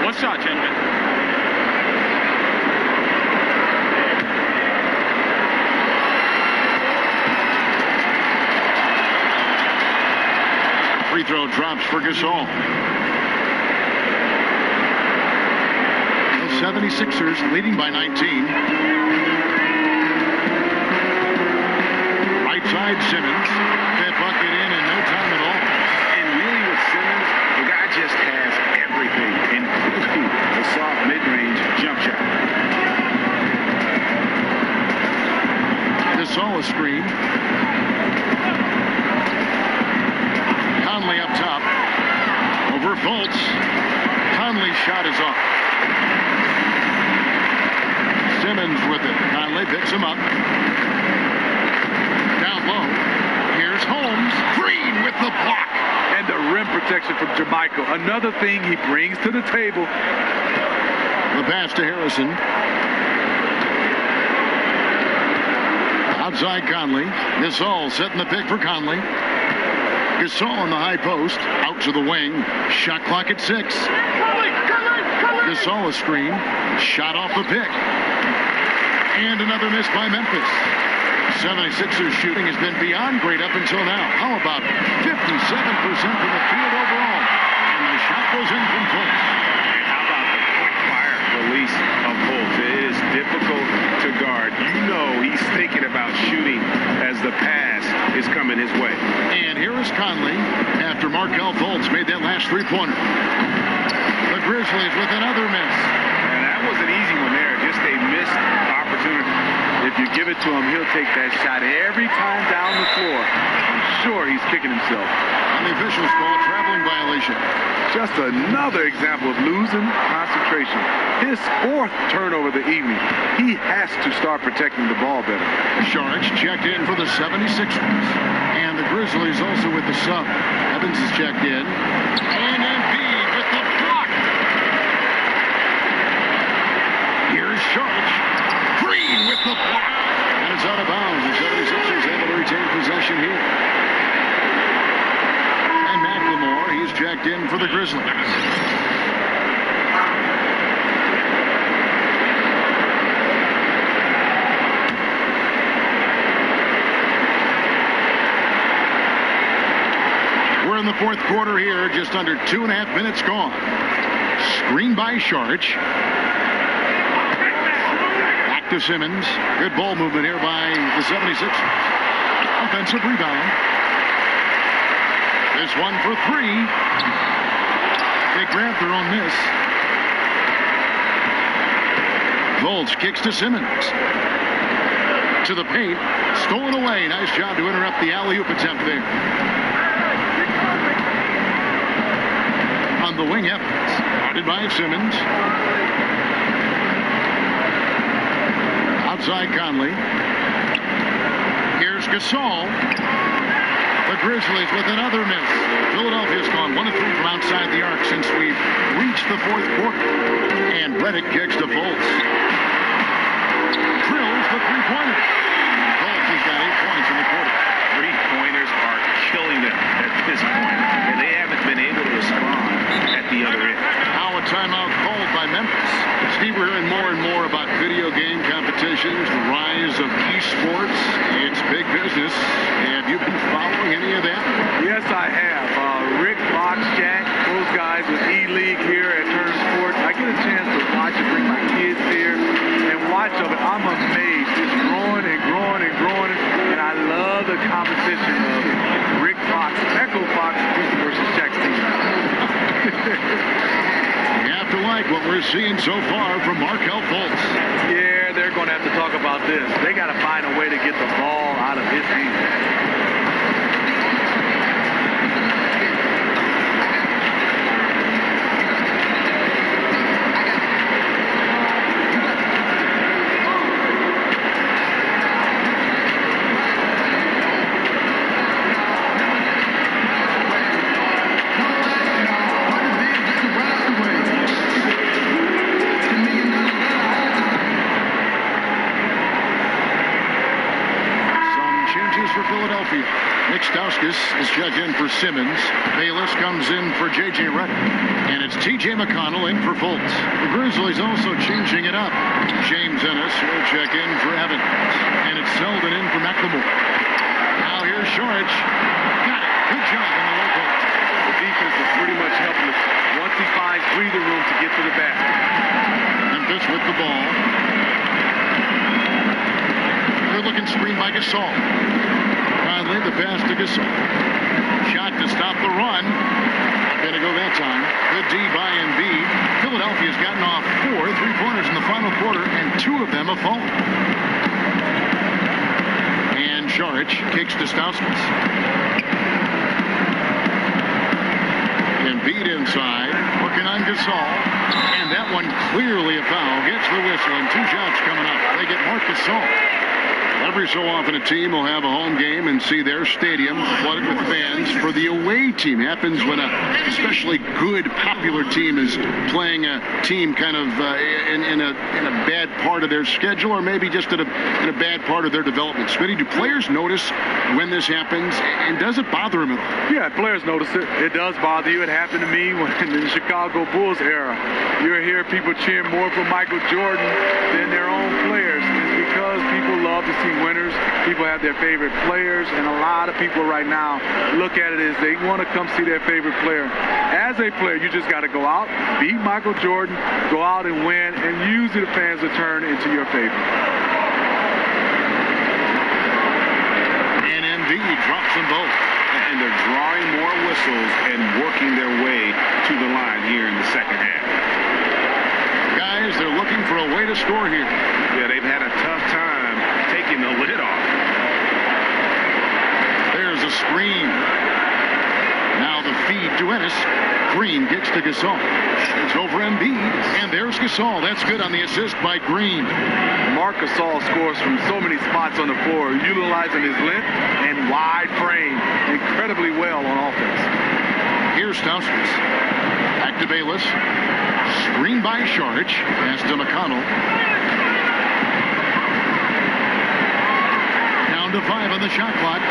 One shot, gentlemen. Free throw drops for Gasol. 76ers leading by 19. Right side, Simmons. That bucket in no time at all. And really with Simmons, the guy just has everything, including the soft mid-range jump shot. Gasol a screen. Conley up top. Over Fultz. Conley's shot is off. Simmons with it. Conley picks him up. Down low. Here's Holmes. Green with the block. And the rim protection from Jermichael. Another thing he brings to the table. The pass to Harrison. Outside Conley. Gasol setting the pick for Conley. Gasol on the high post. Out to the wing. Shot clock at 6. Gasol a screen. Shot off the pick. And another miss by Memphis. 76ers shooting has been beyond great up until now. How about 57% from the field overall? And the shot goes in from Fultz. And how about the quick fire release of Fultz? It is difficult to guard. You know he's thinking about shooting as the pass is coming his way. And here is Conley after Markelle Fultz made that last three-pointer. The Grizzlies with another miss. And that was an easy one there. Just a missed opportunity. If you give it to him, he'll take that shot every time down the floor. I'm sure he's kicking himself. And the officials call a traveling violation. Just another example of losing concentration. His 4th turnover of the evening. He has to start protecting the ball better. Sharge checked in for the 76ers. And the Grizzlies also with the sub. Evans is checked in. And Embiid with the block. Here's Sharge. Green with the block. And it's out of bounds. The 76ers able to retain possession here. And McLemore, he's checked in for the Grizzlies. We're in the 4th quarter here, just under 2.5 minutes gone. Screen by Sharge. Back to Simmons. Good ball movement here by the 76ers. Offensive rebound. This one for 3. They grabbed their own miss. Volts kicks to Simmons. To the paint. Stolen away. Nice job to interrupt the alley-oop attempt there. On the wing, Evans. Guarded by Simmons. Outside Conley. Here's Gasol. The Grizzlies with another miss. Philadelphia's gone 1 of 3 from outside the arc since we've reached the 4th quarter. And Redick kicks to Fultz. Drills the 3-pointer. Fultz has got 8 points in the quarter. 3-pointers are killing them at this point, and they haven't been able to respond at the other end. Now a timeout called by Memphis. Steve, we're hearing more and more about video game competitions, the rise of esports. It's big business. Have you been following any of that? Yes, I have. Rick, Fox, Jack, those guys with E-League here at Turner Sports. I get a chance to watch it, bring my kids here, and watch of it. I'm amazed. It's growing and growing and growing, and I love the competition of Rick Fox, Echo Fox versus Jack's team. You have to like what we're seeing so far from Markelle Fultz. Yeah, they're going to have to talk about this. They got to find a way to get the ball out of his hands. Is checked in for Simmons. Bayless comes in for J.J. Redick. And it's T.J. McConnell in for Fultz. The Grizzlies also changing it up. James Ennis will check in for Evans. And it's Selden in for McLemore. Now here's Sharge. Got it. Good job in the low post. The defense is pretty much helping us once he finds breathing room to get to the basket. Memphis with the ball. Good looking screen by Gasol. Conley, the pass to Gasol. Shot to stop the run. Not going to go that time. Good D by Embiid. Philadelphia's gotten off 4 3-pointers in the final quarter, and 2 of them have fallen. And Sharge kicks to Stauskas. Embiid inside, working on Gasol. And that one clearly a foul. Gets the whistle, and 2 shots coming up. They get Marc Gasol. Every so often a team will have a home game and see their stadium flooded with fans for the away team. Happens when a especially good, popular team is playing a team kind of in a bad part of their schedule, or maybe just in a bad part of their development. Smitty, do players notice when this happens, and does it bother them at all? Yeah, players notice it. It does bother you. It happened to me when in the Chicago Bulls era. You hear people cheering more for Michael Jordan than their own players. It's because people love to see winners. People have their favorite players, and a lot of people right now look at it as they want to come see their favorite player. As a player, you just got to go out, beat Michael Jordan, go out and win, and usually the fans will turn into your favor. And Embiid drops them both. And they're drawing more whistles and working their way to the line here in the second half. Guys, they're looking for a way to score here. Yeah, they've had a tough time taking the lid off. There's a screen. to Ennis. Green gets to Gasol. It's over Embiid. And there's Gasol. That's good on the assist by Green. Marc Gasol scores from so many spots on the floor, utilizing his length and wide frame incredibly well on offense. Here's Stauskas. Back to Bayless. Screen by Saric. Pass to McConnell. Down to 5 on the shot clock.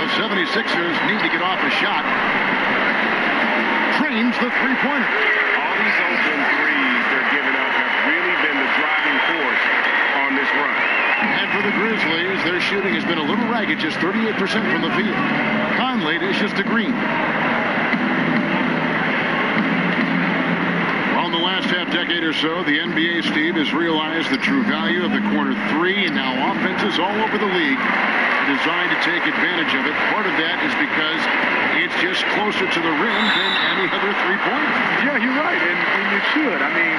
The 76ers need to get off a shot. Trains the three-pointer. All these open threes they're giving up have really been the driving force on this run. And for the Grizzlies, their shooting has been a little ragged, just 38% from the field. Conley dishes to Green. On the last half-decade or so, the NBA, Steve, has realized the true value of the corner three, and now offenses all over the league are designed to take advantage of it. Part of that is because it's just closer to the rim than any other three-pointer. Yeah, you're right, and you should. I mean,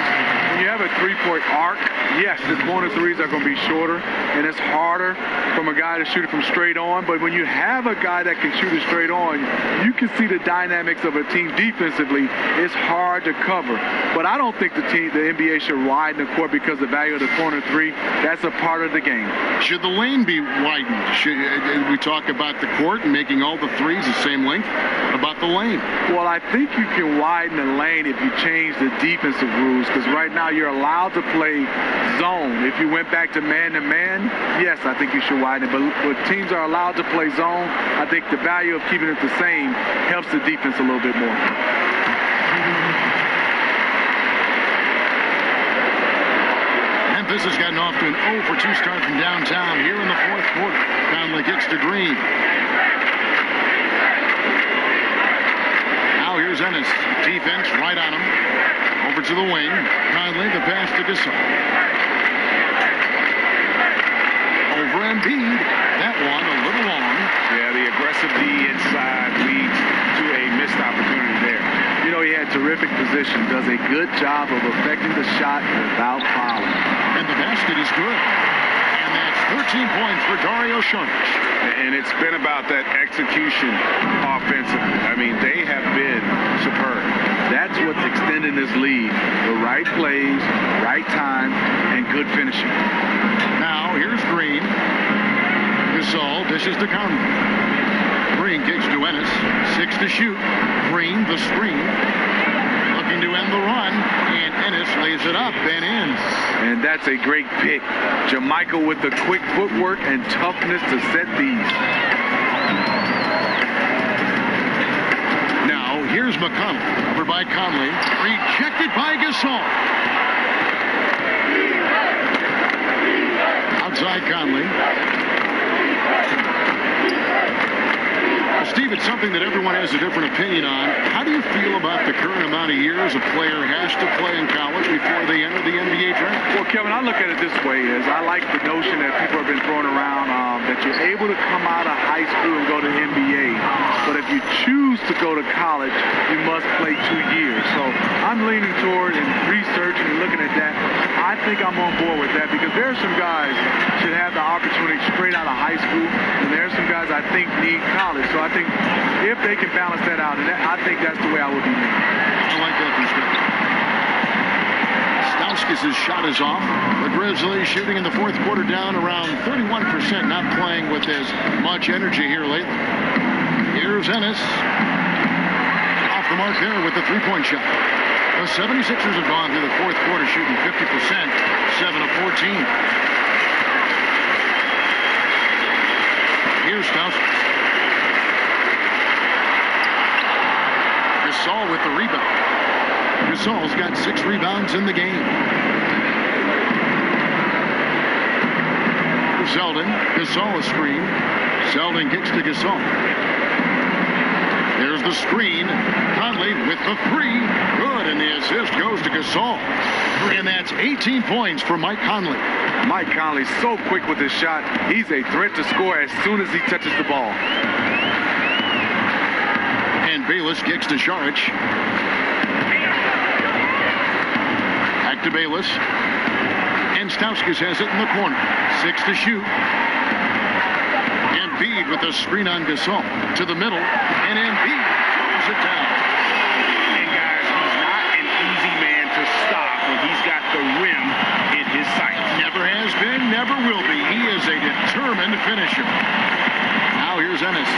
when you have a three-point arc, yes, the corner threes are going to be shorter, and it's harder from a guy to shoot it from straight on. But when you have a guy that can shoot it straight on, you can see the dynamics of a team defensively. It's hard to cover. But I don't think the NBA should widen the court because of the value of the corner three. That's a part of the game. Should the lane be widened? Should we talk about the court and making all the threes the same length? About the lane? Well, I think you can widen the lane if you change the defensive rules, because right now you're allowed to play zone. If you went back to man-to-man, yes, I think you should widen it. But when teams are allowed to play zone, I think the value of keeping it the same helps the defense a little bit more. Memphis has gotten off to an 0 for 2 start from downtown here in the fourth quarter. Conley gets to Green. Now here's Ennis. Defense right on him. Over to the wing. Conley, the pass to Gasol. Over Embiid. That one a little long. Yeah, the aggressive D inside leads to a missed opportunity there. You know, he had terrific position. Does a good job of affecting the shot without fouling. And the basket is good. And that's 13 points for Dario Saric. And it's been about that execution offensively. I mean, they have been superb. That's what's extending this lead. The right plays, right time, and good finishing. Now, here's Green. Gasol dishes to Conley. Green kicks to Ennis. 6 to shoot. Green, the screen. Looking to end the run. And Ennis lays it up and in. And that's a great pick. Jamaica with the quick footwork and toughness to set these. Now, here's McConnell. Covered by Conley. Rejected by Gasol. Outside Conley. Steve, it's something that everyone has a different opinion on. How do you feel about the current amount of years a player has to play in college before they enter the NBA draft? Well, Kevin, I look at it this way. I like the notion that people have been throwing around that you're able to come out of high school and go to the NBA. But if you choose to go to college, you must play 2 years. So I'm leaning toward and researching and looking at that. I think I'm on board with that because there are some guys should have the opportunity straight out of high school, and there are some guys I think need college. So I think if they can balance that out, and I think that's the way I would be moving. I like that perspective. Stauskas' shot is off. The Grizzlies shooting in the fourth quarter down around 31%, not playing with as much energy here lately. Here's Ennis. Off the mark there with the three-point shot. The 76ers have gone through the fourth quarter shooting 50%, 7 of 14. Here's Stauskas. Gasol with the rebound. Gasol's got 6 rebounds in the game. Zeldin. Gasol a screen. Zeldin kicks to Gasol. There's the screen. Conley with the 3. Good, and the assist goes to Gasol. And that's 18 points for Mike Conley. Mike Conley's so quick with his shot. He's a threat to score as soon as he touches the ball. And Bayless kicks to Saric. Back to Bayless. And Stauskas has it in the corner. 6 to shoot. Embiid with the screen on Gasol. To the middle. And Embiid throws it down. finisher. Now here's Ennis.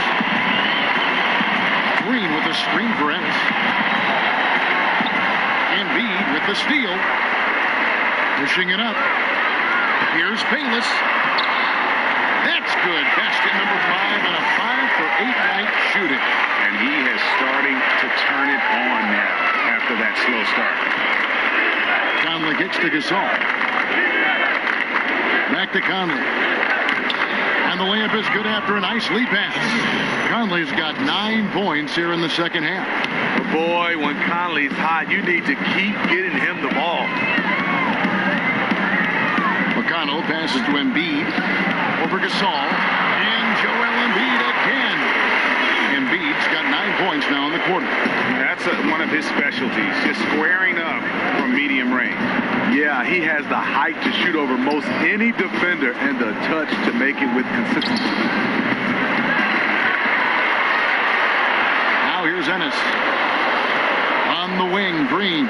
Green with the screen for Ennis. Embiid with the steal. Pushing it up. Here's Bayless. That's good. Basket number 5 and a 5-for-8 night shooting. And he is starting to turn it on now after that slow start. Conley gets to Gasol. Back to Conley. And the layup is good after a nice lead pass. Conley's got 9 points here in the second half. Boy, when Conley's hot, you need to keep getting him the ball. McConnell passes to Embiid. Over Gasol. And Joel Embiid again. Embiid's got 9 points now in the quarter. That's one of his specialties, just squaring up from medium range. Yeah, he has the height to shoot over most any defender and the touch to make it with consistency. Now here's Ennis. On the wing, Green.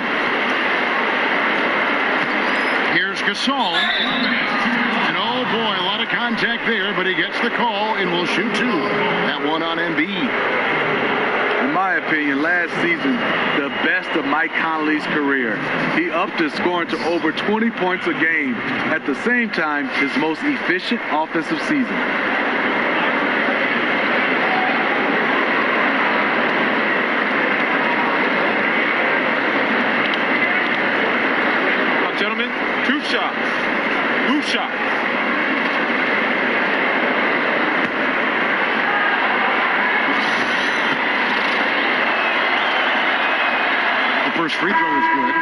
Here's Gasol. And oh boy, a lot of contact there, but he gets the call and will shoot 2. That one on Embiid. In my opinion, last season, the best of Mike Conley's career. He upped his scoring to over 20 points a game. At the same time, his most efficient offensive season. Gentlemen, 2 shots. 2 shots. First free throw is good.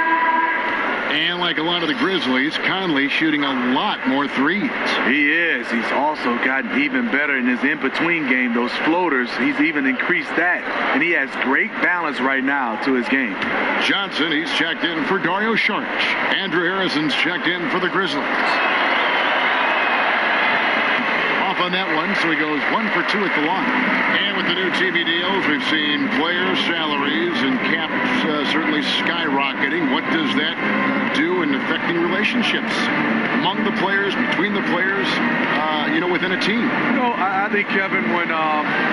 And like a lot of the Grizzlies, Conley shooting a lot more threes. He is. He's also gotten even better in his in-between game. Those floaters, he's even increased that. And he has great balance right now to his game. Johnson, he's checked in for Dario Saric. Andrew Harrison's checked in for the Grizzlies. Off on that one, so he goes 1 for 2 at the line. And with the new TV deals, we've seen players' salaries and caps certainly skyrocketing. What does that do in affecting relationships among the players, between the players, within a team? I think, Kevin, when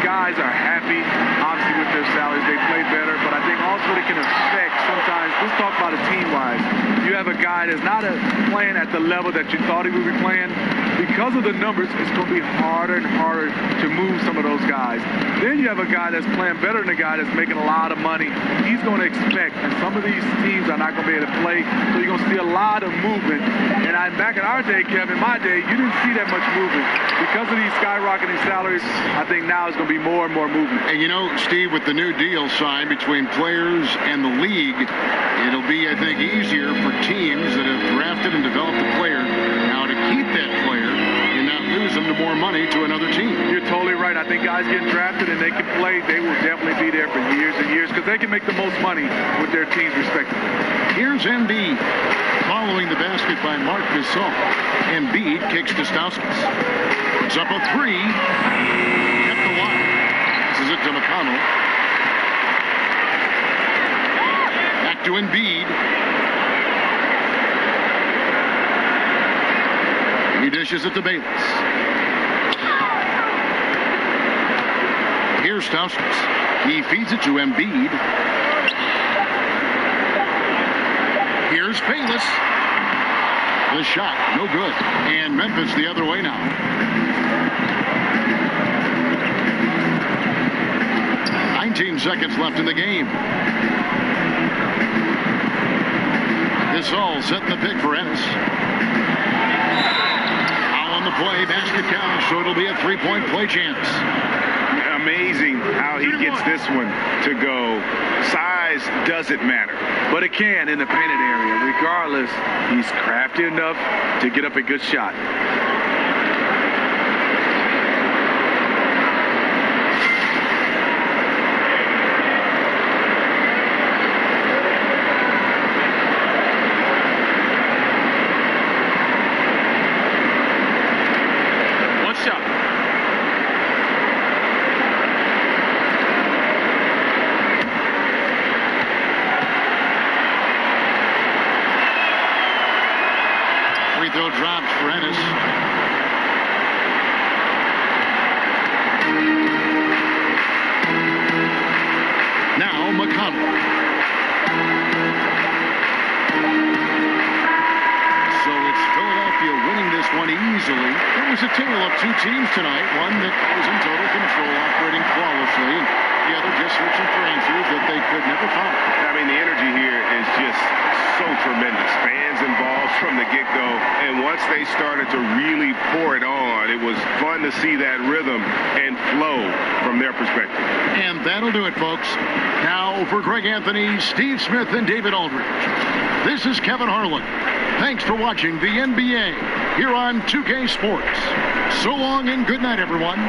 guys are happy, obviously with their salaries, they play better. But I think also it can affect sometimes, let's talk about it team-wise. You have a guy that's not playing at the level that you thought he would be playing. Because of the numbers, it's going to be harder and harder to move some of those guys. Then you have a guy that's playing better than a guy that's making a lot of money. He's going to expect, and some of these teams are not going to be able to play, so you're going to see a lot of movement. And back in our day, Kevin, my day, you didn't see that much movement. Because of these skyrocketing salaries, I think now it's going to be more and more movement. And Steve, with the new deal signed between players and the league, it'll be, I think, easier for teams that have drafted and developed a player now to keep that player and not lose them to more money to another team. You're totally right. I think guys getting drafted and they can play, they will definitely be there for years and years because they can make the most money with their teams respectively. Here's Embiid following the basket by Marc Gasol. Embiid kicks to Stauskas. It's up a 3. Kept the line. Passes it to McConnell. Back to Embiid. He dishes it to Bayless. Here's Stauskas. He feeds it to Embiid. Here's Bayless. The shot, no good. And Memphis the other way now. "19 seconds left in the game. Gasol setting the pick for Ennis. Foul on the play, basket count, so it'll be a 3-point play chance. Amazing how he gets this one to go. Size doesn't matter. But it can in the painted area. Regardless, he's crafty enough to get up a good shot. McConnell. So it's Philadelphia winning this one easily. It was a tale of two teams tonight. One that was in total control, operating flawlessly, and the other just searching for answers that they could never find. I mean, the energy here is just so tremendous. Fans involved from the get-go, and once they started to really pour it on, it was fun to see that rhythm and flow from their perspective. And that'll do it, folks. Now for Greg Anthony, Steve Smith, and David Aldridge, this is Kevin Harlan. Thanks for watching the NBA here on 2K Sports. So long and good night, everyone.